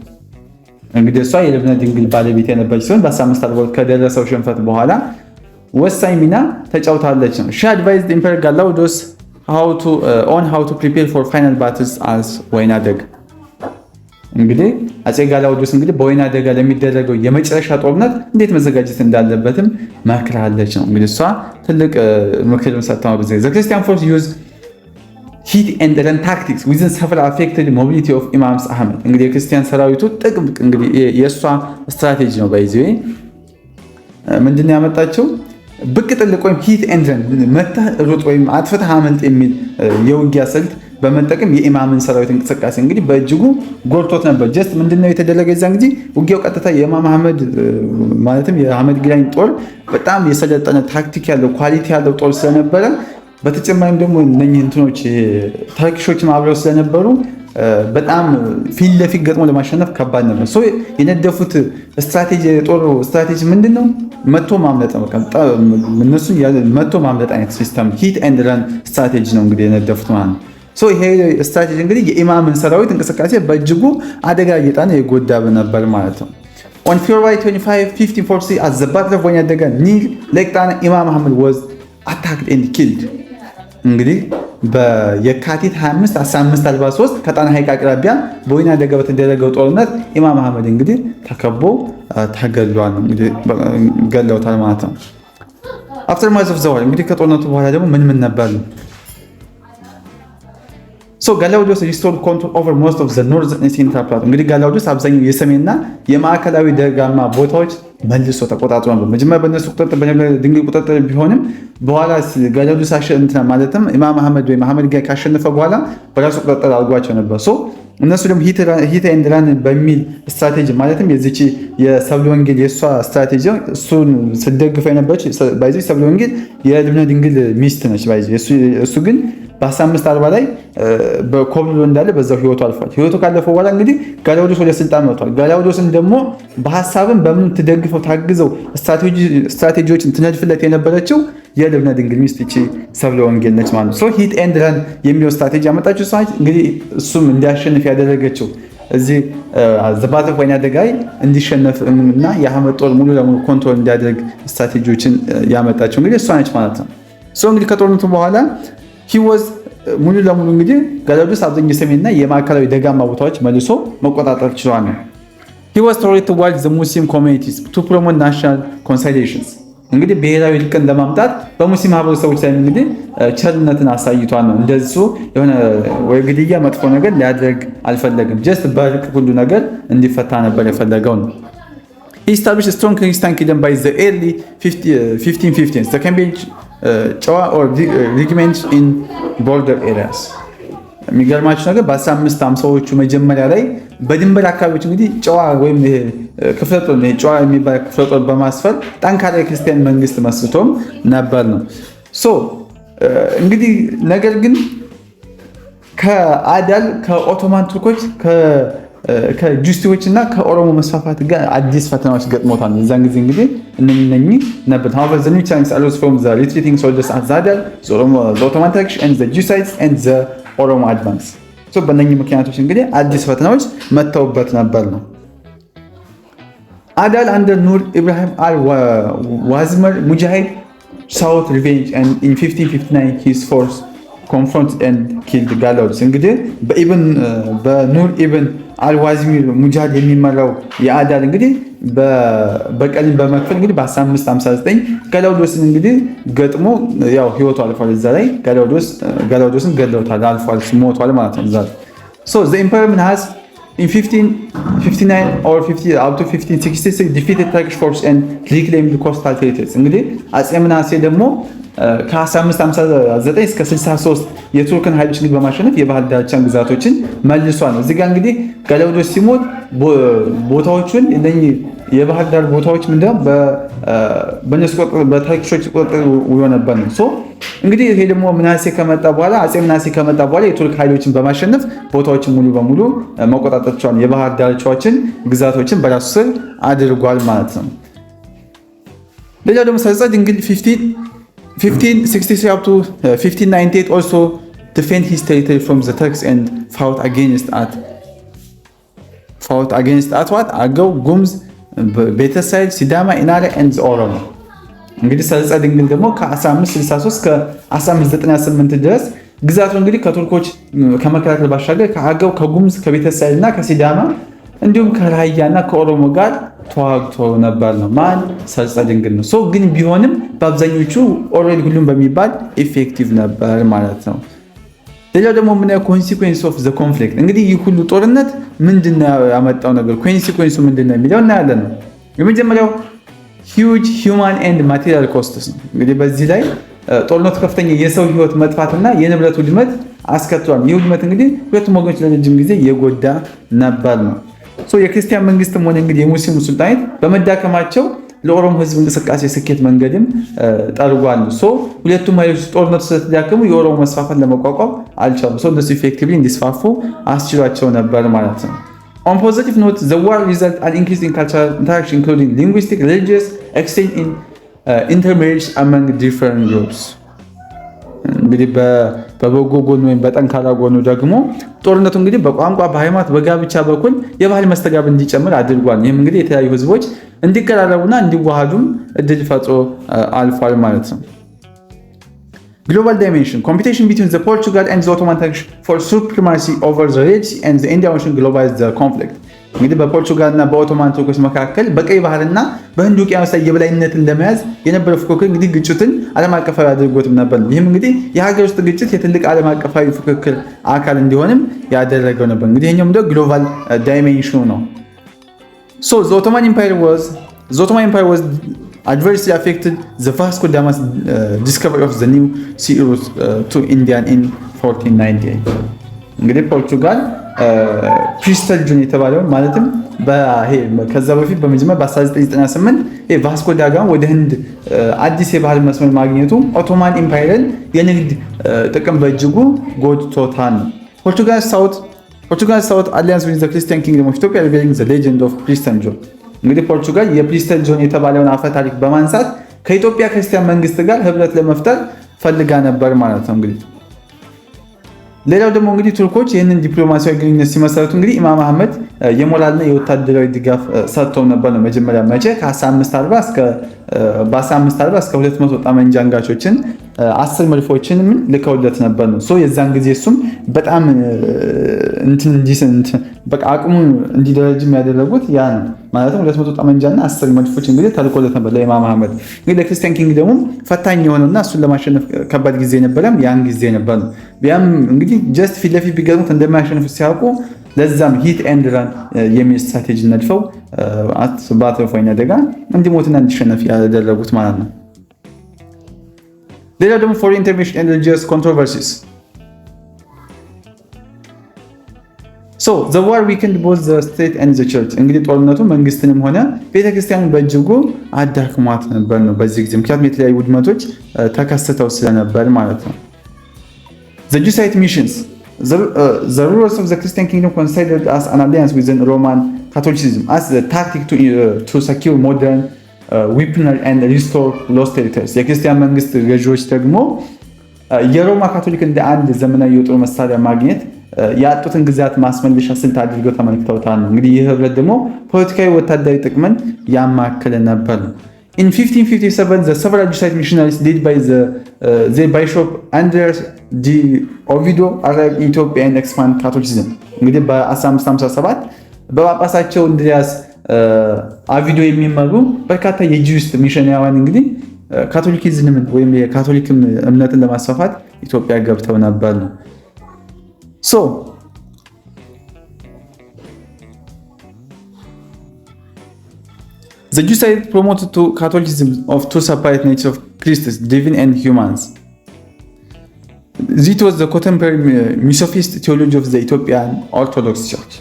[SPEAKER 1] እንግዲህ እሷ የልብነ ድንግል ባለቤት የነበረች ሲሆን በ1542 ከደረሰው ሽንፈት በኋላ ወሳኝ ሚና ተጫውታለች ነው። she advised Emperor Galaudius how to prepare for final battles as ወይናደግ እንግዲህ አፄ ጋላውዲዮስ እንግዲህ በወይናደጋ ለሚደረገው የመጨረሻ ጦርነት እንዴት መዘጋጀት እንዳለበትም መክራለች ነው። እንግዲህ እሷ ትልቅ ምክር ሰጥተው the Christian force use hit and run tactics within several affected mobility of Imam Ahmed እንግዲህ የክርስቲያን ሰራዊቱ ጥቅም እንግዲህ የእሷ ስትራቴጂ ነው። ባይዘይ ምንድነው ያመጣቸው? ብቅ ጥልቅ ወይም ሂት ኤንድ ረን መተህ ሩጥ ወይም አጥፍተህ አመልጥ የሚል የውጊያ ስልት በመጠቀም የኢማምን ሰራዊት እንቅስቃሴ እንግዲህ በእጅጉ ጎድቶት ነበር። ጀስት ምንድነው የተደረገ የዛን ጊዜ ውጊያው ቀጥታ የኢማም አህመድ ማለትም የአህመድ ጊላኝ ጦር በጣም የሰለጠነ ታክቲክ ያለው ኳሊቲ ያለው ጦር ስለነበረ በተጨማሪም ደግሞ እነኚህ እንትኖች ተርኪሾችም አብረው ስለነበሩ በጣም ፊት ለፊት ገጥሞ ለማሸነፍ ከባድ ነበር። ሶ የነደፉት ስትራቴጂ ምንድነው? መቶ ማምለጥ ነው። እነሱ መቶ ማምለጥ አይነት ሲስተም ሂት ኤንድ ረን ስትራቴጂ ነው እንግዲህ የነደፉት ማለት ነው። ሶ ይሄ ስትራቴጂ እንግዲህ የኢማምን ሰራዊት እንቅስቃሴ በእጅጉ አደጋ እየጣለ የጎዳ ነበር ማለት ነው። On February 25, 1540 at the Battle of ወይናደጋ near Lake Tana, Imam Ahmed was attacked and killed እንግዲህ በየካቲት 25 1543 ከጣና ሐይቅ አቅራቢያ በወይናደጋ በተደረገው ጦርነት ኢማም አህመድ እንግዲህ ተከቦ ተገድሏል። እንግዲህ ገለውታል ማለት ነው። aftermath of the war እንግዲህ ከጦርነቱ በኋላ ደግሞ ምን ነበር? So Galaudius restored control over most of the northern and central plateau እንግዲህ ጋላውዲዮስ አብዛኛው የሰሜንና የማዕከላዊ ደጋማ ቦታዎች መልሶ ተቆጣጥሮ ነበር። መጀመሪያ በእነሱ ቁጥጥር በድንግል ቁጥጥር ቢሆንም በኋላ ጋላውዲዮስ ማለትም ኢማም አህመድ ወይ መሐመድ ጋር ካሸነፈ በኋላ በራሱ ቁጥጥር አድርጓቸው ነበር። ሶ እነሱ ደግሞ ሂት ኤንድ ረን በሚል ስትራቴጂ ማለትም የዚች የሰብለ ወንጌል የእሷ ስትራቴጂ እሱን ስደግፈው የነበረች ባይዚ ሰብለ ወንጌል የልብነ ድንግል ሚስት ነች። ባይዚ እሱ ግን በ1540 ላይ በኮብልሎ እንዳለ በዛው ህይወቱ አልፏል። ህይወቱ ካለፈው በኋላ እንግዲህ ጋላውዲዮስ ወደ ስልጣን መጥቷል። ጋላውዲዮስን ደግሞ በሐሳብም በምን ትደግፈው ታግዘው ስትራቴጂዎችን ትነድፍለት የነበረችው የልብነ ድንግል ሚስት እቺ ሰብለ ወንጌል ነች ማለት ነው። ሶ ሂት ኤንድ ረን የሚለው ስትራቴጂ ያመጣችው ሰው እንግዲህ እሱም እንዲያሸንፍ ያደረገችው እዚህ ዘባተ ወይናደጋ እንዲሸነፍ እና የአህመድ ጦር ሙሉ ለሙሉ ኮንትሮል እንዲያደርግ ስትራቴጂዎችን ያመጣችው እንግዲህ እሷ ነች ማለት ነው። ሶ እንግዲህ ከጦርነቱ በኋላ ሙሉ ለሙሉ እንግዲህ ጋላውዲዮስ አብዛኛው የሰሜንና የማዕከላዊ ደጋማ ቦታዎች መልሶ መቆጣጠር ችሏል። he was trying to watch the Muslim communities to promote national conciliations እንግዲህ ብሔራዊ እርቅን ለማምጣት በሙስሊም ማህበረሰቦች ላይ እንግዲህ ቸርነትን አሳይቷል ነው። እንደዚሁ የሆነ ወይ ግድያ መጥፎ ነገር ሊያደርግ አልፈለግም። ጀስት በእርቅ ሁሉ ነገር እንዲፈታ ነበር የፈለገው ነው። he established a strong Christian kingdom by the early 1550s the Cambridge ጨዋ or regiments in border areas የሚገርማችሁ ነገር በ1550ዎቹ መጀመሪያ ላይ በድንበር አካባቢዎች እንግዲህ ጨዋ ወይም ጨዋ የሚባል ክፍለ ጦር በማስፈር ጠንካራ የክርስቲያን መንግስት መስርቶም ነበር ነው። እንግዲህ ነገር ግን ከአዳል ከኦቶማን ቱርኮች ከጁስቲዎች እና ከኦሮሞ መስፋፋት ጋር አዲስ ፈተናዎች ገጥሞታል። እዛን ጊዜ እንግዲህ እነኚህ ነበር however the new challenge arose from the retreating soldiers at Zadar, the Ottoman Turkish and the Jesuits and the Oromo advance. በእነኚህ ምክንያቶች እንግዲህ አዲስ ፈተናዎች መተውበት ነበር ነው። አዳል under Nur Ibrahim al-Wazir Mujahid sought revenge and in 1559 his force confronted and killed Galaudis. እንግዲህ በኑር ኢብን አልዋዚሚር ሙጃሂድ የሚመራው የአዳል እንግዲህ በቀልን በመክፈል እንግዲህ በ1559 ገላውዶስን እንግዲህ ገጥሞ ያው ህይወቱ አልፏል። እዛ ላይ ገላውዶስን ገለውታል፣ አልፏል፣ ሞቷል ማለት ነው። so the emperor has in 1559 or 50 up to 1566 defeated Turkish force and reclaimed the coastal territories. እንግዲህ አጼ ምናሴ ደግሞ ከ1559 እስከ 63 የቱርክን ኃይሎች በማሸነፍ የባህር ዳርቻን ግዛቶችን መልሷል ነው። እዚህ ጋር እንግዲህ ገላውዶስ ሲሞት ቦታዎቹን እነኚህ የባህር ዳር ቦታዎች ምንድነው በተርኪሾች ቁጥጥር ውሎ ነበር ነው። እንግዲህ ይሄ ደግሞ ምናሴ ከመጣ በኋላ አጼ ምናሴ ከመጣ በኋላ የቱርክ ኃይሎችን በማሸነፍ ቦታዎችን ሙሉ በሙሉ መቆጣጠር ቻለ። የባህር ዳርቻዎችን ግዛቶችን በራሱ ስር አድርጓል ማለት ነው። ሌላው ደግሞ ሰርጸ ድንግል 1563 up to 1598 also defend his territory from the Turks and fought against what አገው፣ ጉምዝ፣ ቤተ እስራኤል፣ ሲዳማ፣ ኢናራ and ኦሮሞ። እንግዲህ ሰርጸ ድንግል ደግሞ ከ1563 እስከ 1598 ድረስ ግዛቱ እንግዲህ ከቱርኮች ከመከላከል ባሻገር ከአገው፣ ከጉምዝ፣ ከቤተ እስራኤል እና ከሲዳማ እንዲሁም ከራያና ከኦሮሞ ጋር ተዋግቶ ነበር ነው። ማን? ሰርጸ ድንግል ነው። ግን ቢሆንም በአብዛኞቹ ኦልሬዲ ሁሉም በሚባል ኢፌክቲቭ ነበር ማለት ነው። ሌላው ደግሞ የምናየው ኮንሲኩዌንስ ኦፍ ዘ ኮንፍሊክት እንግዲህ ይህ ሁሉ ጦርነት ምንድነው ያመጣው ነገር ኮንሲኩዌንሱ ምንድነው የሚለው እናያለን ነው። የመጀመሪያው ሂውጅ ሂውማን ኤንድ ማቴሪያል ኮስትስ ነው። እንግዲህ በዚህ ላይ ጦርነቱ ከፍተኛ የሰው ህይወት መጥፋትና የንብረት ውድመት አስከትሏል። ይህ ውድመት እንግዲህ ሁለቱም ወገኖች ለረጅም ጊዜ የጎዳ ነበር ነው። የክርስቲያን መንግስትም ሆነ እንግዲህ የሙስሊሙ ሱልጣኔት በመዳከማቸው ለኦሮሞ ህዝብ እንቅስቃሴ ስኬት መንገድም ጠርጓል። ሁለቱም ኃይሎች ጦርነቱ ስለተዳከሙ የኦሮሞ መስፋፋት ለመቋቋም አልቻሉም። እነሱ ኢፌክቲቭሊ እንዲስፋፉ አስችሏቸው ነበር ማለት ነው። On positive note, the war resulted in an increase in cultural interaction including linguistic, religious exchange in intermarriage among different groups. እንግዲህ በበጎ ጎኑ ወይም በጠንካራ ጎኑ ደግሞ ጦርነቱ እንግዲህ በቋንቋ፣ በሃይማኖት፣ በጋብቻ በኩል የባህል መስተጋብር እንዲጨምር አድርጓል። ይህም እንግዲህ የተለያዩ ህዝቦች እንዲቀራረቡና እንዲዋሃዱም እድል ፈጥሮ አልፏል ማለት ነው። ግሎባል ዳይሜንሽን competition between the Portugal and the Ottoman Turkish for supremacy over the Red Sea and the Indian Ocean globalized the conflict. እንግዲህ በፖርቹጋል እና በኦቶማን ቱርኮች መካከል በቀይ ባህርና በህንድ ውቅያኖስ ላይ የበላይነትን ለመያዝ የነበረው ፉክክር እንግዲህ ግጭትን ዓለም አቀፋዊ አድርጎትም ነበር። ይህም እንግዲህ የሀገር ውስጥ ግጭት የትልቅ ዓለም አቀፋዊ ፉክክር አካል እንዲሆንም ያደረገው ነበር። እንግዲህ ይሄኛው ምንድነው ግሎባል ዳይሜንሽኑ ነው። the Ottoman Empire was adversely affected the Vasco da Gama's discovery of the new sea route to India in 1498. እንግዲህ ፖርቹጋል ፕሪስተል ጆን የተባለው ማለትም ከዛ በፊት በመጀመሪያ በ1998 ቫስኮ ዳ ጋማ ወደ ህንድ አዲስ የባህር መስመር ማግኘቱ ኦቶማን ኢምፓየርን የንግድ ጥቅም በእጅጉ ጎድቶታል። ፖርቹጋል ሳውት አሊያንስ ዊዝ ዘ ክርስቲያን ኪንግደም ኦፍ ኢትዮጵያ ሪቪሊንግ ዘ ሌጀንድ ኦፍ ፕሪስተል ጆን። እንግዲህ ፖርቹጋል የፕሪስተል ጆን የተባለውን አፈ ታሪክ በማንሳት ከኢትዮጵያ ክርስቲያን መንግስት ጋር ህብረት ለመፍጠር ፈልጋ ነበር ማለት ነው። እንግዲህ ሌላው ደግሞ እንግዲህ ቱርኮች ይህንን ዲፕሎማሲያዊ ግንኙነት ሲመሰረቱ እንግዲህ ኢማም አህመድ የሞራልና የወታደራዊ ድጋፍ ሰጥተው ነበር ነው። መጀመሪያ መቼ ከ1540 እስከ 200 ጠመንጃ አንጋቾችን 10 መድፎችን ልከውለት ነበር ነው። የዛን ጊዜ እሱም በጣም በቃ አቅሙን እንዲደረጅም ያደረጉት ያ ነው። ማለትም 200 ጠመንጃና 10 መድፎች እንግዲህ ተልኮለት ነበር ለኢማም አህመድ። እንግዲህ ለክርስቲያን ኪንግ ደግሞ ፈታኝ የሆነውና እሱን ለማሸነፍ ከባድ ጊዜ ነበረም ያን ጊዜ ነበር ነው። ቢያም እንግዲህ ጀስት ፊት ለፊት ቢገጥሙት እንደማያሸንፉት ሲያውቁ ለዛም ሂት ኤንድ ራን የሚል ስትራቴጂ ነድፈው በአተረፈኛ አደጋ እንዲሞትና እንዲሸነፍ ያደረጉት ማለት ነው። ሌላ ደግሞ ፎሬን ኢንተርቬንሽን ኤንድ ሪሊጂየስ ኮንትሮቨርሲስ the war weakened both the state and the church እንግዲህ ጦርነቱ መንግስትንም ሆነ ቤተክርስቲያንን በእጅጉ አዳክሟት ነበር ነው በዚህ ጊዜ ምክንያቱም የተለያዩ ውድመቶች ተከስተው ስለነበር ማለት ነው። The Jesuit missions the rulers of the Christian kingdom considered as an alliance with the Roman Catholicism as the tactic to secure modern weaponry and restore lost territories የክርስቲያን መንግስት ገዢዎች ደግሞ የሮማ ካቶሊክ እንደ አንድ ዘመናዊ የጦር መሳሪያ ማግኘት ያጡትን ግዛት ማስመለሻ ስልት አድርገው ተመልክተውታል። እንግዲህ ይህ ህብረት ደግሞ ፖለቲካዊ ወታደራዊ ጥቅምን ያማከለ ነበር። In 1557 the several Jesuit missionaries led by the Bishop Andreas de Oviedo arrived in Ethiopia and expanded Catholicism እንግዲህ በ1557 በጳጳሳቸው እንድሪያስ አቪዶ የሚመሩ በርካታ የጂውስ ሚሽነሪያን እንግዲህ ካቶሊኪዝምን ወይም የካቶሊክ እምነትን ለማስፋፋት ኢትዮጵያ ገብተው ነበር ነው። So the Jesuits promoted to Catholicism of two separate natures of Christus, divine and humans. This was the contemporary Misophist theology of the Ethiopian Orthodox Church.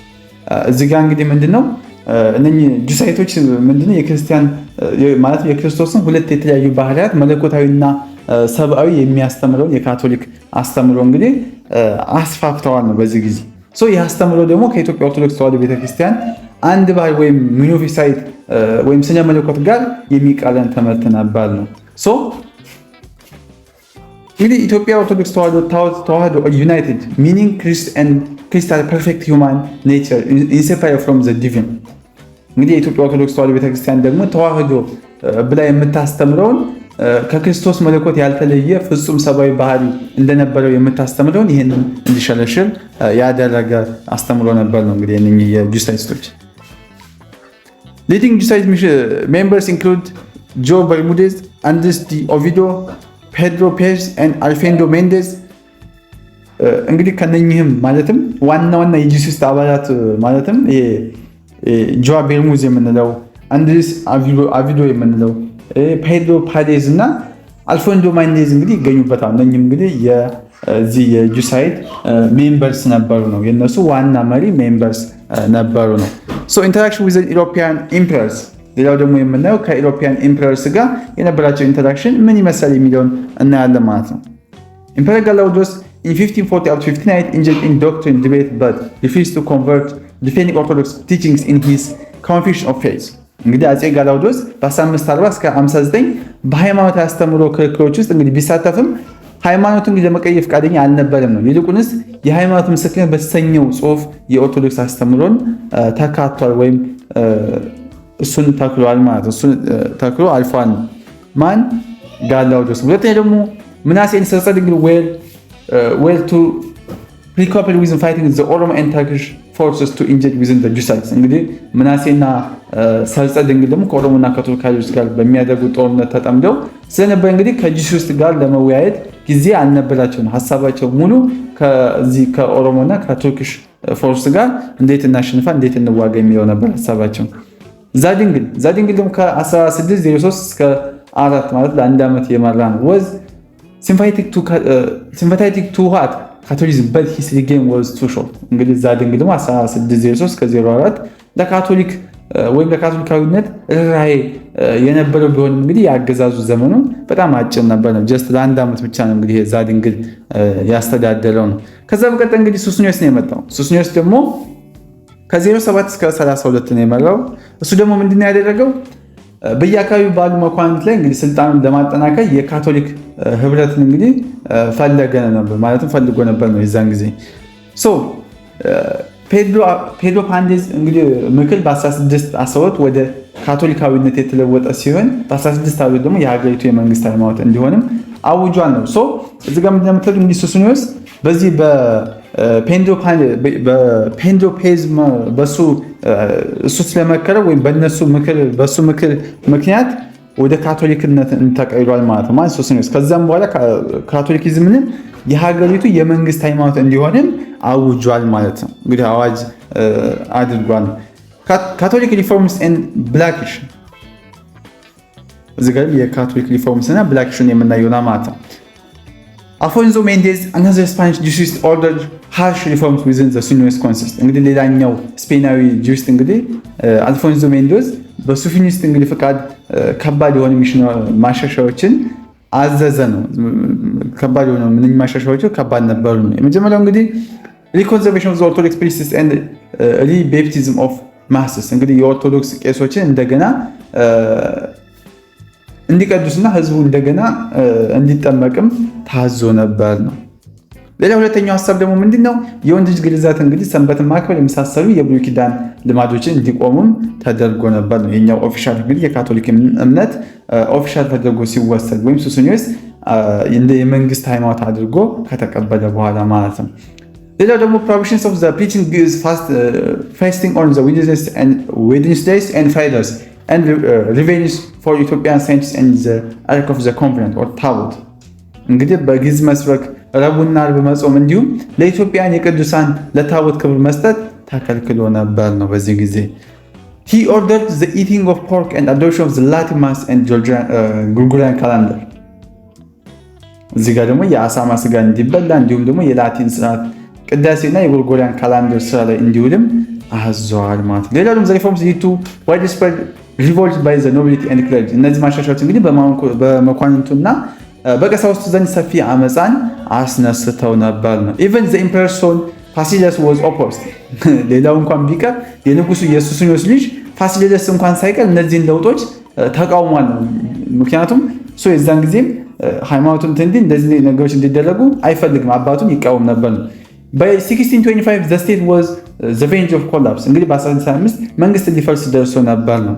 [SPEAKER 1] እዚህ ጋር እንግዲህ ምንድነው እነኚህ ጁሳይቶች ምንድነው የክርስቲያን ማለት የክርስቶስን ሁለት የተለያዩ ባህሪያት መለኮታዊና ሰብአዊ የሚያስተምረው የካቶሊክ አስተምሮ እንግዲህ አስፋፍተዋል ነው በዚህ ጊዜ። ይህ አስተምሮ ደግሞ ከኢትዮጵያ ኦርቶዶክስ ተዋሕዶ ቤተክርስቲያን አንድ ባህሪ ወይም ሚኖፊሳይት ወይም ስነ መለኮት ጋር የሚቃረን ትምህርት ነበር ነው። እንግዲህ ኢትዮጵያ ኦርቶዶክስ ተዋሕዶ ዩናይትድ ሚኒንግ ክሪስት አር ፐርፌክት ሂውማን ኔቸር ኢንሴፓሬብል ፍሮም ዘ ዲቪን። እንግዲህ የኢትዮጵያ ኦርቶዶክስ ተዋሕዶ ቤተክርስቲያን ደግሞ ተዋሕዶ ብላ የምታስተምረውን ከክርስቶስ መለኮት ያልተለየ ፍጹም ሰብአዊ ባህሪ እንደነበረው የምታስተምረውን ይህንን እንዲሸለሽል ያደረገ አስተምሮ ነበር ነው። እንግዲህ እነኚህ የጁሳይቶች leading Jesuit members include Joe Bermudez, Andres de Oviedo, Pedro Pez and Alfredo Mendez እንግዲህ ከነኚህም ማለትም ዋና የጂሱስ አባላት ማለትም ጆ ቤርሙዝ የምንለው አንድሪስ አቪዶ የምንለው ፔድሮ ፓዴዝ እና አልፎንዶ ማይኔዝ እንግዲህ ይገኙበታል። እነኚህም እንግዲህ የዚህ የጁሳይት ሜምበርስ ነበሩ ነው። የነሱ ዋና መሪ ሜምበርስ ነበሩ ነው። ኢንተራክሽን ዊዝ ኢሮፒያን ኢምፐረርስ ሌላው ደግሞ የምናየው ከኢሮፒያን ኢምፐረርስ ጋር የነበራቸው ኢንተራክሽን ምን ይመስላል የሚለውን እናያለን ማለት ነው። ኢምፐረር ጋላውዲዮስ in 1540 up to 59 engaged in doctrine debate but refused to convert defending orthodox teachings in his Confession of Faith እንግዲህ አፄ ጋላውዲዮስ በ1540 እስከ 59 በሃይማኖት ያስተምሮ ክርክሮች ውስጥ እንግዲህ ቢሳተፍም ሃይማኖቱን ለመቀየር ፈቃደኛ አልነበረም ነው። ይልቁንስ የሃይማኖት ምስክርነት በተሰኘው ጽሑፍ የኦርቶዶክስ አስተምሮን ተካቷል ወይም እሱን ተክሏል ማለት እሱን ተክሎ አልፏል። ማን? ጋላውዲዮስ። ሁለተኛ ደግሞ ምናሴን ሰርጸ ድንግል well to recouple with fighting the Oromo and Turkish forces to engage within the Jesuits እንግዲህ ምናሴና ሰርጸ ድንግል ደግሞ ከኦሮሞና ከቱርክ ኃይሎች ጋር በሚያደርጉት ጦርነት ተጠምደው ስለነበር እንግዲህ ከጂሱስ ጋር ለመወያየት ጊዜ አልነበራቸውም። ሐሳባቸው ሙሉ ከዚህ ከኦሮሞና ከቱርክሽ ፎርስ ጋር እንዴት እናሸንፋ እንዴት እንዋጋ የሚለው ነበር ሐሳባቸው። ዛድንግል ደግሞ ከ1603 እስከ 4 ማለት ለአንድ ዓመት የመራ ነው። was sympathetic to what Catholicism but his reign was too short እንግዲህ ዛድንግል ደግሞ 1603 እስከ 04 ለካቶሊክ ወይም ለካቶሊካዊነት ራይ የነበረው ቢሆንም እንግዲህ ያገዛዙ ዘመኑ በጣም አጭር ነበር ነው። ጀስት ለአንድ ዓመት ብቻ ነው እንግዲህ ዛድንግል ያስተዳደረው ነው። ከዛ በቀጠል እንግዲህ ሱስንዮስ ነው የመጣው። ሱስንዮስ ደግሞ ከ07 እስከ 32 ነው የመራው። እሱ ደግሞ ምንድነው ያደረገው? በየአካባቢው ባሉ መኳንንት ላይ እንግዲህ ስልጣኑን ለማጠናከር የካቶሊክ ህብረትን እንግዲህ ፈልጎ ነበር ነው የዛን ጊዜ። ፔድሮ ፓንዴዝ እንግዲህ ምክር በ1612 ወደ ካቶሊካዊነት የተለወጠ ሲሆን በ1612 ደግሞ የሀገሪቱ የመንግስት ሃይማኖት እንዲሆንም አውጇል ነው። እዚህ ጋር እንደምታዩት እንግዲህ ሱስንዮስ በዚህ በፔድሮ ፔዝ እሱ ስለመከረ ወይም በሱ ምክር ምክንያት ወደ ካቶሊክነት ተቀይሯል ማለት ነው ሱስንዮስ። ከዛም በኋላ ካቶሊኪዝምን የሀገሪቱ የመንግስት ሃይማኖት እንዲሆንም አውጇል ማለት ነው። እንግዲህ አዋጅ አድርጓል። ካቶሊክ ሪፎርምስ ኤንድ ብላክሽ እዚህ ጋር የካቶሊክ ሪፎርምስ እና ብላክሽን የምናየው ማለት ነው። Alfonso Mendes, another Spanish Jesuit, ordered harsh reforms within the Suños consist. እንግዲህ ሌላኛው ስፔናዊ ጂሱስ እንግዲህ አልፎንሶ ሜንዶዝ በሱፊኒስት እንግዲህ ፈቃድ ከባድ የሆኑ ማሻሻያዎችን አዘዘ ነው። ከባድ የሆኑ ምን ማሻሻያዎቹ ከባድ ነበሩ ነው። የመጀመሪያው እንግዲህ reconservation of the Orthodox priests and rebaptism of masses እንግዲህ የኦርቶዶክስ ቄሶችን እንደገና እንዲቀድሱና ህዝቡ እንደገና እንዲጠመቅም ታዞ ነበር ነው። ሌላ ሁለተኛው ሐሳብ ደግሞ ምንድነው? የወንድ ልጅ ግርዛት እንግዲህ ሰንበትን ማክበር የመሳሰሉ የብሉይ ኪዳን ልማዶችን እንዲቆሙም ተደርጎ ነበር ነው። የኛው ኦፊሻል እንግዲህ የካቶሊክ እምነት ኦፊሻል ተደርጎ ሲወሰድ ወይም ሱስኒዮስ እንደ የመንግስት ሃይማኖት አድርጎ ከተቀበለ በኋላ ማለት ነው። ሌላው ደግሞ prohibitions of the preaching Jews fasting on the Wednesdays and Fridays and revenge for Ethiopian saints and the Ark of the Covenant or ታቦት እንግዲህ በግዕዝ መስበክ ረቡዕና ዓርብ መጾም እንዲሁም ለኢትዮጵያን የቅዱሳን ለታቦት ክብር መስጠት ተከልክሎ ነበር ነው በዚህ ጊዜ። He ordered the eating of pork and adoption of the Latin Mass and Gregorian calendar እዚህ ጋር ደግሞ የአሳማ ስጋ እንዲበላ እንዲሁም ደግሞ የላቲን ስርዓት ቅዳሴና የጎርጎሪያን ካላንደር ስራ ላይ እንዲውልም አዟል ማለት ነው። ሌላው ደግሞ ሪፎርምስ lead to widespread revolt by the nobility and clergy እነዚህ ማሻሻያዎች እንግዲህ በመኳንንቱና በቀሳውስቱ ዘንድ ሰፊ አመፃን አስነስተው ነበር ነው። even the emperor's son Fasilides was opposed ሌላው እንኳን ቢቀር የንጉሱ የሱስኒዮስ ልጅ ፋሲሊደስ እንኳን ሳይቀር እነዚህን ለውጦች ተቃውሟል ነው። ምክንያቱም እሱ የዛን ጊዜም ሃይማኖቱን እንደዚህ ነገሮች እንዲደረጉ አይፈልግም፣ አባቱን ይቃወም ነበር ነው። By 1625 the state was the verge of collapse እንግዲህ በ1925 መንግስት ሊፈርስ ደርሶ ነበር ነው።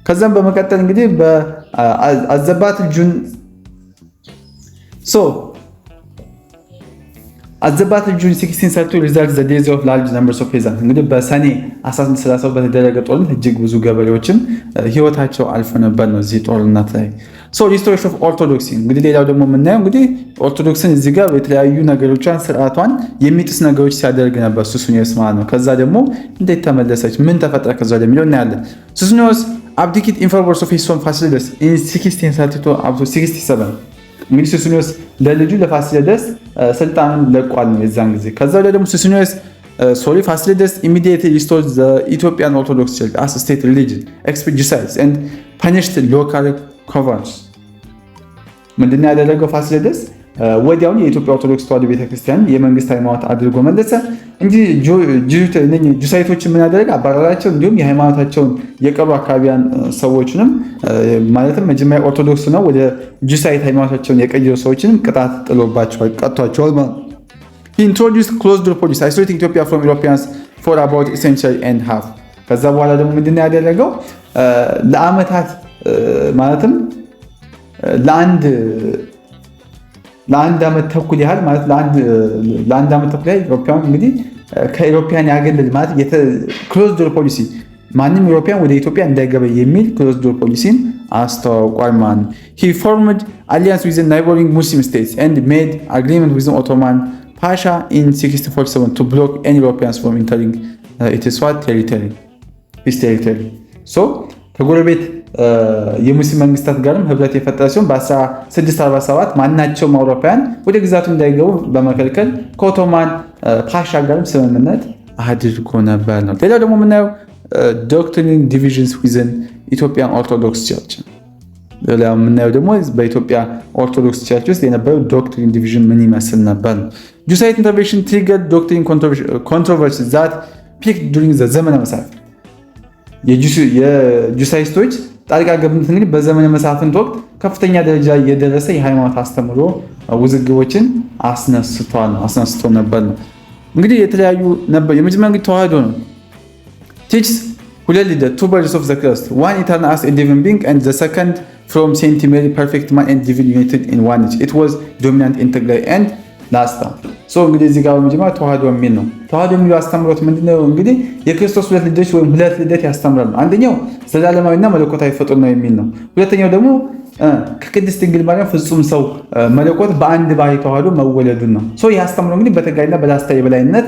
[SPEAKER 1] ከዛም በመቀጠል እንግዲህ በአዘባት ጁን June 1632 results the days of large numbers of peasants እንግዲህ በሰኔ 1630 በተደረገ ጦርነት እጅግ ብዙ ገበሬዎችም ህይወታቸው አልፎ ነበር ነው እዚህ ጦርነት ላይ። restoration of orthodoxy እንግዲህ ሌላው ደግሞ የምናየው እንግዲህ ኦርቶዶክስን እዚህ ጋር የተለያዩ ነገሮቿን ስርዓቷን የሚጥስ ነገሮች ሲያደርግ ነበር ሱስኒዮስ ማለት ነው። ከዛ ደግሞ እንዴት ተመለሰች ምን ተፈጠረ ከዛ የሚለው እናያለን። ሱስኒዮስ abdicated in favor of his son Fasilides in 1632 up to 67 እንግዲህ ሱስኒዮስ ለልጁ ለፋሲለደስ ስልጣኑን ለቋል ነው የዛን ጊዜ። ከዛ ደግሞ ሱስኒዮስ Fasilides immediately restored the Ethiopian Orthodox Church as a state religion, expelled Jesuits and punished local converts ምንድን ነው ያደረገው ፋሲለደስ? ወዲያውኑ የኢትዮጵያ ኦርቶዶክስ ተዋሕዶ ቤተክርስቲያን የመንግስት ሃይማኖት አድርጎ መለሰ እንጂ ጁሳይቶችን ምን ያደረገ አባራራቸው። እንዲሁም የሃይማኖታቸውን የቀሩ አካባቢያን ሰዎችንም ማለትም መጀመሪያ ኦርቶዶክስ ነው ወደ ጁሳይት ሃይማኖታቸውን የቀየሩ ሰዎችንም ቅጣት ጥሎባቸዋል፣ ቀጥቷቸዋል ማለት ነው። He introduced closed-door policy, isolating Ethiopia from Europeans for about a century and a half ከዛ በኋላ ደግሞ ምንድን ነው ያደረገው? ለአመታት ማለትም ለአንድ ዓመት ተኩል ያህል ማለት ለአንድ ዓመት ተኩል ያህል ኢትዮጵያን እንግዲህ ከኢሮፒያን ያገለል ማለት ክሎዝ ዶር ፖሊሲ ማንም ኢሮፒያን ወደ ኢትዮጵያ እንዳይገባ የሚል ክሎዝ ዶር ፖሊሲን አስተዋውቋል ማለት ነው። He formed alliance with the neighboring Muslim states and made agreement with the Ottoman Pasha in 1647 to block any Europeans from entering its territory. So ከጎረቤት የሙስሊም መንግስታት ጋርም ህብረት የፈጠረ ሲሆን በ1647 ማናቸውም አውሮፓውያን ወደ ግዛቱ እንዳይገቡ በመከልከል ከኦቶማን ፓሻ ጋርም ስምምነት አድርጎ ነበር ነው። ሌላው ደግሞ የምናየው ዶክትሪን ዲቪዥንስ ዊዝን ኢትዮጵያን ኦርቶዶክስ ቸርች። ሌላው የምናየው ደግሞ በኢትዮጵያ ኦርቶዶክስ ቸርች ውስጥ የነበረው ዶክትሪን ዲቪዥን ምን ይመስል ነበር ነው። ጁሳይት ኢንተርቬንሽን ትሪገርድ ዶክትሪን ኮንትሮቨርሲ ዛት ፒክድ ዱሪንግ ዘ ዘመነ መሳፍንት የጁሳይስቶች ጣልቃ ገብነት እንግዲህ በዘመነ መሳፍንት ወቅት ከፍተኛ ደረጃ የደረሰ የሃይማኖት አስተምሮ ውዝግቦችን አስነስቶ ነበር ነው። እንግዲህ የተለያዩ ነበር። የመጀመሪያው እንግዲህ ተዋህዶ ነው። teaches ሁለት ልደት two births of the Christ, one eternal as a divine being and the second from Saint Mary perfect man and divine united in one. It was dominant integral and last. so እንግዲህ እዚህ ጋር በመጀመሪያ ተዋህዶ የሚል ነው። ተዋህዶ የሚለው አስተምሮት ምንድነው? እንግዲህ የክርስቶስ ሁለት ልደት ወይም ሁለት ልደት ያስተምራል። አንደኛው ዘላለማዊና መለኮታዊ ፍጡር ነው የሚል ነው። ሁለተኛው ደግሞ ከቅድስት ድንግል ማርያም ፍጹም ሰው መለኮት በአንድ ባህሪ ተዋህዶ መወለዱን ነው። ሶ ይህ አስተምሮ እንግዲህ በተጋይና በላስታ የበላይነት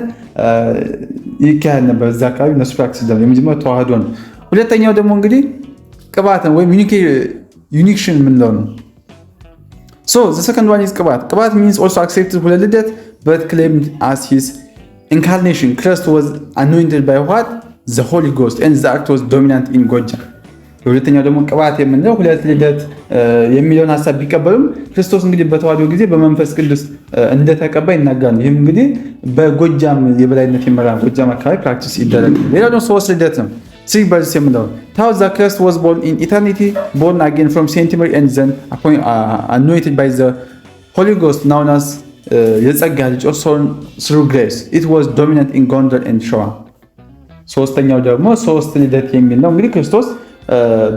[SPEAKER 1] ይካሄድ ነበር እዛ አካባቢ እነሱ ፕራክቲስ ደግሞ የመጀመሪያው ተዋህዶ ነው። ሁለተኛው ደግሞ እንግዲህ ቅባት ነው ወይም ዩኒክሽን የምንለው ነው። So the second one is ቅባት. ቅባት means also accepted ሁለ ልደት but claimed as his incarnation. Christ was anointed by what? The Holy Ghost and the act was dominant in ጎጃም። የሁለተኛው ደግሞ ቅባት የምንለው ሁለት ልደት የሚለውን ሐሳብ ቢቀበሉም ክርስቶስ እንግዲህ በተዋህዶ ጊዜ በመንፈስ ቅዱስ እንደተቀባ ይናገራል። ይህም እንግዲህ በጎጃም የበላይነት ይመራ ጎጃም አካባቢ ፕራክቲስ ይደረግ። ሌላው ደግሞ ሶስት ልደት ነው። Three births የምንለው how the Christ was born in eternity, born again from Saint Mary and then anointed by the Holy Ghost known as የጸጋ ልጅ also through grace. It was dominant in ጎንደር and ሸዋ። ሶስተኛው ደግሞ ሶስት ልደት የሚል ነው። እንግዲህ ክርስቶስ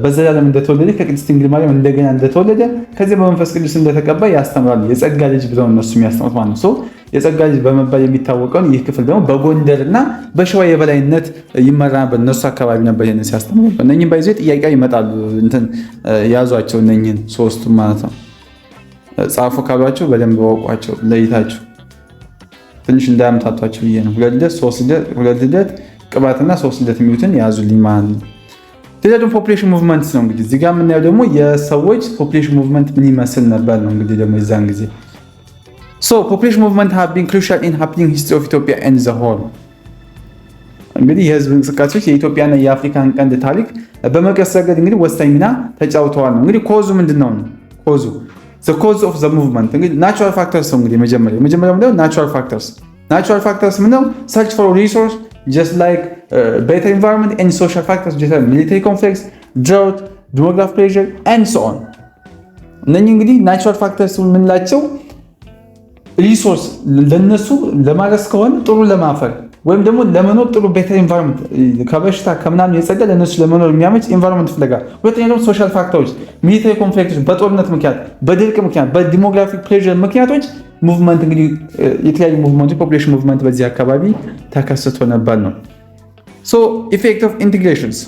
[SPEAKER 1] በዘላለም እንደተወለደ ከቅድስት ድንግል ማርያም እንደገና እንደተወለደ ከዚህ በመንፈስ ቅዱስ እንደተቀባ ያስተምራሉ። የጸጋ ልጅ ብለው እነሱ የሚያስተምሩት ማለት ነው። የጸጋ ልጅ በመባል የሚታወቀውን ይህ ክፍል ደግሞ በጎንደርና በሸዋ የበላይነት ይመራ ነበር። እነሱ አካባቢ ነበር ይሄንን ሲያስተምሩ። እነኚህን ባይዞ ጥያቄ ይመጣሉ። እንትን ያዟቸው እነኚህን ሶስቱ ማለት ነው። ጻፉ ካሏቸው በደንብ ወቋቸው ለይታችሁ ትንሽ እንዳያምታቷቸው ብዬ ነው። ሁለት ልደት ቅባትና ሶስት ልደት የሚሉትን ያዙልኝ ማለት ነው። ሌላ ደግሞ ፖፑሌሽን ሙቭመንት ነው። እንግዲህ እዚህ ጋር የምናየው ደግሞ የሰዎች ፖፑሌሽን ሙቭመንት ምን ይመስል ነበር ነው። እንግዲህ ደግሞ የዛን ጊዜ ፖፑሌሽን ሙቭመንት ሃቭ ቢን ክሩሻል ኢን ሃፕኒንግ ሂስትሪ ኦፍ ኢትዮጵያ ኤንድ ዘ ሆል። እንግዲህ የህዝብ እንቅስቃሴዎች የኢትዮጵያና የአፍሪካን ቀንድ ታሪክ በመቅረጽ ረገድ እንግዲህ ወሳኝ ሚና ተጫውተዋል ነው። እንግዲህ ኮዙ ምንድነው ነው? ኮዙ the cause of the movement እንግዲህ ናቹራል ፋክተርስ ነው። እንግዲህ መጀመሪያው ምንድነው? ናቹራል ፋክተርስ ምንድነው? search for resource just like better environment and social factors just like military conflicts, drought, demographic pressure and so on። እነኚህ እንግዲህ ናቹራል ፋክተርስ የምንላቸው ሪሶርስ ለነሱ ለማረስ ከሆነ ጥሩ ለማፈር ወይም ደግሞ ለመኖር ጥሩ ቤተር ኢንቫይሮንመንት ከበሽታ ከምናምን የጸዳ ለነሱ ለመኖር የሚያመች ኢንቫይሮንመንት ፍለጋ። ሁለተኛ ደግሞ ሶሻል ፋክተሮች ሚሊተሪ ኮንፍሊክቶች፣ በጦርነት ምክንያት፣ በድርቅ ምክንያት፣ በዲሞግራፊክ ፕሬሸር ምክንያቶች ሙቭመንት እንግዲህ የተለያዩ ሙቭመንቶች ፖፑሌሽን ሙቭመንት በዚህ አካባቢ ተከስቶ ነበር ነው። ሶ ኢፌክት ኦፍ ኢንቴግሬሽንስ።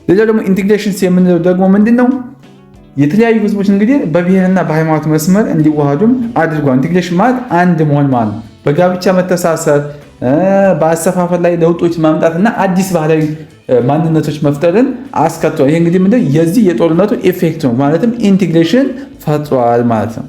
[SPEAKER 1] ሌላ ደግሞ ኢንቴግሬሽንስ የምንለው ደግሞ ምንድነው? የተለያዩ ህዝቦች እንግዲህ በብሔርና በሃይማኖት መስመር እንዲዋሃዱም አድርጓል። ኢንቴግሬሽን ማለት አንድ መሆን ማለት ነው። በጋብቻ መተሳሰር፣ በአሰፋፈር ላይ ለውጦች ማምጣትና አዲስ ባህላዊ ማንነቶች መፍጠርን አስከትሏል። ይሄ እንግዲህ ምንድነው? የዚህ የጦርነቱ ኢፌክት ነው። ማለትም ኢንቴግሬሽን ፈጥሯል ማለት ነው።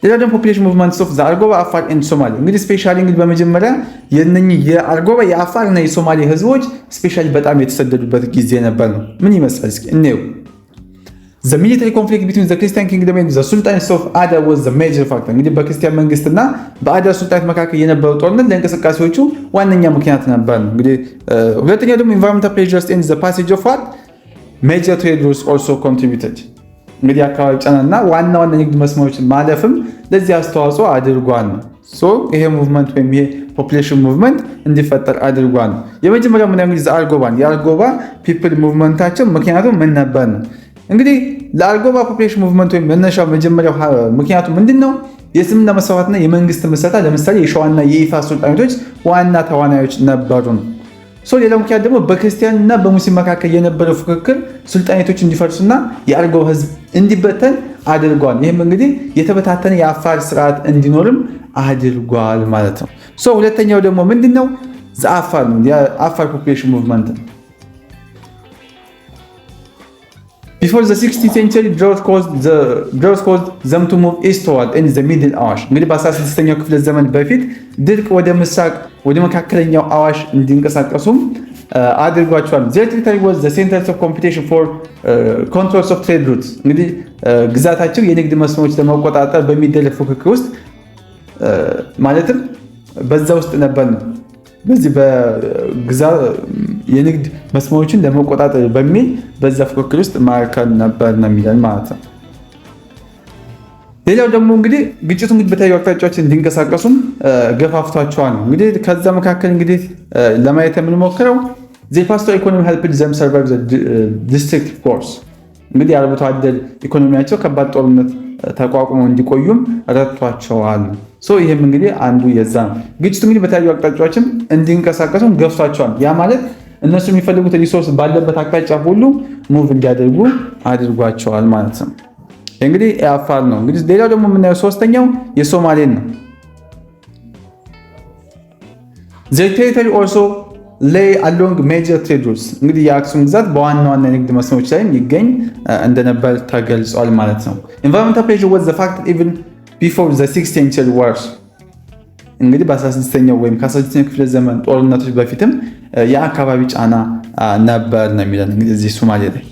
[SPEAKER 1] ሌላ ደግሞ ፖፑሌሽን ሙቭመንትስ ኦፍ አርጎባ፣ አፋር ኤንድ ሶማሌ። እንግዲህ ስፔሻሊ እንግዲህ በመጀመሪያ የነኚህ የአርጎባ የአፋር እና የሶማሌ ህዝቦች ስፔሻሊ በጣም የተሰደዱበት ጊዜ ነበር ነው። ምን ይመስላል እስኪ እንየው። The military conflict between the Christian kingdom and the sultanates of Ada was the major factor። እንግዲህ በክርስቲያን መንግስትና በአዳ ሱልጣናት መካከል የነበረው ጦርነት ለእንቅስቃሴዎቹ ዋነኛ ምክንያት ነበር ነው። እንግዲህ ሁለተኛው ደግሞ environmental pressures and the passage of what major trade routes also contributed። እንግዲህ አካባቢ ጫናና ዋና ንግድ መስመሮች ማለፍም ለዚህ አስተዋጽኦ አድርጓል ነው። ይሄ ሙቭመንት ወይም ይሄ ፖፑሌሽን ሙቭመንት እንዲፈጠር አድርጓል ነው። የመጀመሪያው ምን እንግዲህ የአርጎባ ፒፕል ሙቭመንታቸው ምክንያቱም ምን ነበር ነው። እንግዲህ ለአርጎባ ፖፑሌሽን ሙቭመንት ወይም መነሻው መጀመሪያው ምክንያቱ ምንድነው? የስምና መስፋፋትና የመንግስት ምስረታ። ለምሳሌ የሸዋና የኢፋ ሱልጣናቶች ዋና ተዋናዮች ነበሩ ነው። ሌላው ምክንያት ደግሞ በክርስቲያንና በሙስሊም መካከል የነበረው ፍክክር ሱልጣኔቶች እንዲፈርሱና የአርጎባ ህዝብ እንዲበተን አድርጓል። ይህም እንግዲህ የተበታተነ የአፋር ስርዓት እንዲኖርም አድርጓል ማለት ነው። ሁለተኛው ደግሞ ምንድነው? ዘአፋር ነው። የአፋር ፖፑሌሽን ሙቭመንት ነው። Before the 16th century, drought caused them to move eastward in the middle አዋሽ። እንግዲህ በ16ኛው ክፍለ ዘመን በፊት ድርቅ ወደ ምስራቅ ወደ መካከለኛው አዋሽ እንዲንቀሳቀሱም አድርጓቸዋል። Their territory was the center of competition for controls of trade routes። እንግዲህ ግዛታቸው የንግድ መስመሮች ለመቆጣጠር በሚደረግ ፉክክር ውስጥ ማለትም በዛ ውስጥ ነበር ነው። በዚህ የንግድ መስመሮችን ለመቆጣጠር በሚል በዛ ፉክክር ውስጥ ማዕከል ነበር ነው የሚለን ማለት ነው። ሌላው ደግሞ እንግዲህ ግጭቱ እንግዲህ በተለያዩ አቅጣጫዎች እንዲንቀሳቀሱም ገፋፍቷቸዋል ነው። እንግዲህ ከዛ መካከል እንግዲህ ለማየት የምንሞክረው the pastoral economy helped them survive the destructive course። እንግዲህ የአርብቶ አደር ኢኮኖሚያቸው ከባድ ጦርነት ተቋቁመው እንዲቆዩም ረድቷቸዋል። ይህም እንግዲህ አንዱ የዛ ነው። ግጭቱ እንግዲህ በተለያዩ አቅጣጫዎችም እንዲንቀሳቀሱም ገፍቷቸዋል። ያ ማለት እነሱ የሚፈልጉት ሪሶርስ ባለበት አቅጣጫ ሁሉ ሙቭ እንዲያደርጉ አድርጓቸዋል ማለት ነው። እንግዲህ የአፋር ነው። እንግዲህ ሌላው ደግሞ የምናየው ሶስተኛው የሶማሌን ነው። Their territory also ሌይ አሎንግ ሜጀር ትሬድ ሩትስ እንግዲህ የአክሱም ግዛት በዋና ዋና የንግድ መስመሮች ላይም ይገኝ እንደነበር ተገልጿል ማለት ነው። ኢንቫይሮንመንታል ፕሬዠር ዋዝ ዘ ፋክተር ኢቭን ቢፎር ዘ 6th century ዋርስ እንግዲህ በ16ኛው ወይም ከ16ኛው ክፍለ ዘመን ጦርነቶች በፊትም የአካባቢ ጫና ነበር ነው የሚለን እንግዲህ እዚህ ሶማሌ ላይ።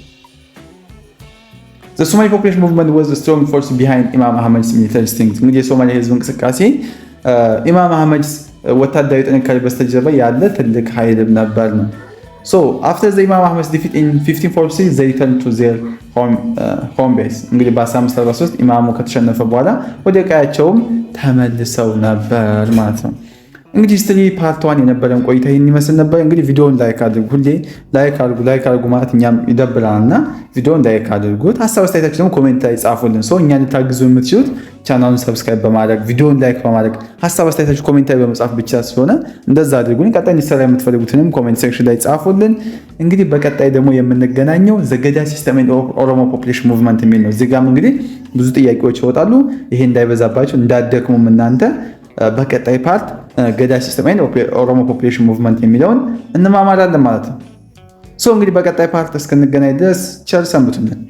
[SPEAKER 1] The Somali population movement was a strong force behind Imam Ahmad's military strength እንግዲህ የሶማሌ ህዝብ እንቅስቃሴ ኢማም አህመድ ወታደራዊ ጥንካሬ በስተጀርባ ያለ ትልቅ ኃይል ነበር ነው። So after the Imam Ahmad's defeat in 1543 they returned to their home base እንግዲህ በ1543 ኢማሙ ከተሸነፈ በኋላ ወደ ቀያቸውም ተመልሰው ነበር ማለት ነው። እንግዲህ ሂስትሪ ፓርት 1 የነበረን ቆይታ ይህን ይመስል ነበር። እንግዲህ ቪዲዮውን ላይክ አድርጉ፣ ሁሌ ላይክ አድርጉ ማለት እኛም ይደብራልና ቪዲዮውን ላይክ አድርጉት። ሀሳብ አስተያየታችሁ ደግሞ ኮሜንት ላይ ጻፉልን። ሰው እኛን ልታግዙ የምትችሉት ቻናሉን ሰብስክራይብ በማድረግ ቪዲዮውን ላይክ በማድረግ ሀሳብ አስተያየታችሁ ኮሜንት ላይ በመጻፍ ብቻ ስለሆነ እንደዛ አድርጉኝ። ቀጣይ እንዲሰራ የምትፈልጉትንም ኮሜንት ሴክሽን ላይ ጻፉልን። እንግዲህ በቀጣይ ደግሞ የምንገናኘው ዘ ገዳ ሲስተም ኤንድ ኦሮሞ ፖፑሌሽን ሙቭመንት የሚል ነው። እዚህ ጋርም እንግዲህ ብዙ ጥያቄዎች ይወጣሉ። ይሄ እንዳይበዛባችሁ እንዳትደክሙም እናንተ በቀጣይ ፓርት ገዳ ሲስተም ኤንድ ኦሮሞ ፖፑሌሽን ሙቭመንት የሚለውን እንማማራለን ማለት ነው። ሶ እንግዲህ በቀጣይ ፓርት እስክንገናኝ ድረስ ቸር ሰንብቱልን።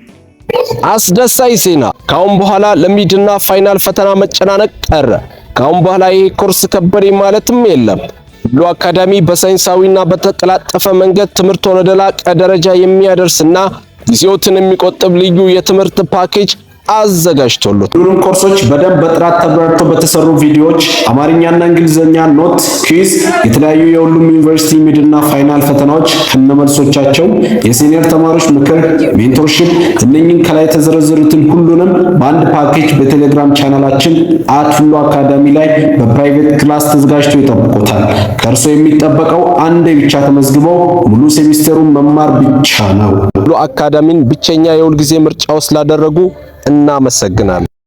[SPEAKER 2] አስደሳች ዜና! ካሁን በኋላ ለሚድና ፋይናል ፈተና መጨናነቅ ቀረ። ካሁን በኋላ ይሄ ኮርስ ከበደ ማለትም የለም። ሉሉ አካዳሚ በሳይንሳዊና በተቀላጠፈ መንገድ ትምህርትን ወደ ላቀ ደረጃ የሚያደርስና ጊዜዎትን የሚቆጥብ ልዩ የትምህርት ፓኬጅ አዘጋጅቶሉት ሁሉም ኮርሶች በደንብ በጥራት ተብራርተው በተሰሩ ቪዲዮዎች አማርኛና እንግሊዘኛ ኖት፣ ኩዊዝ፣ የተለያዩ የሁሉም ዩኒቨርሲቲ ሚድና ፋይናል ፈተናዎች ከነመልሶቻቸው፣ የሲኒየር ተማሪዎች ምክር፣ ሜንቶርሺፕ እነኚህን ከላይ የተዘረዘሩትን ሁሉንም በአንድ ፓኬጅ በቴሌግራም ቻናላችን ሉሉ አካዳሚ ላይ በፕራይቬት ክላስ ተዘጋጅቶ ይጠብቁታል። ከእርሶ የሚጠበቀው አንዴ ብቻ ተመዝግበው ሙሉ ሴሚስተሩን መማር ብቻ ነው። ሉሉ አካዳሚን ብቸኛ የሁል ጊዜ ምርጫው ስላደረጉ እናመሰግናለን።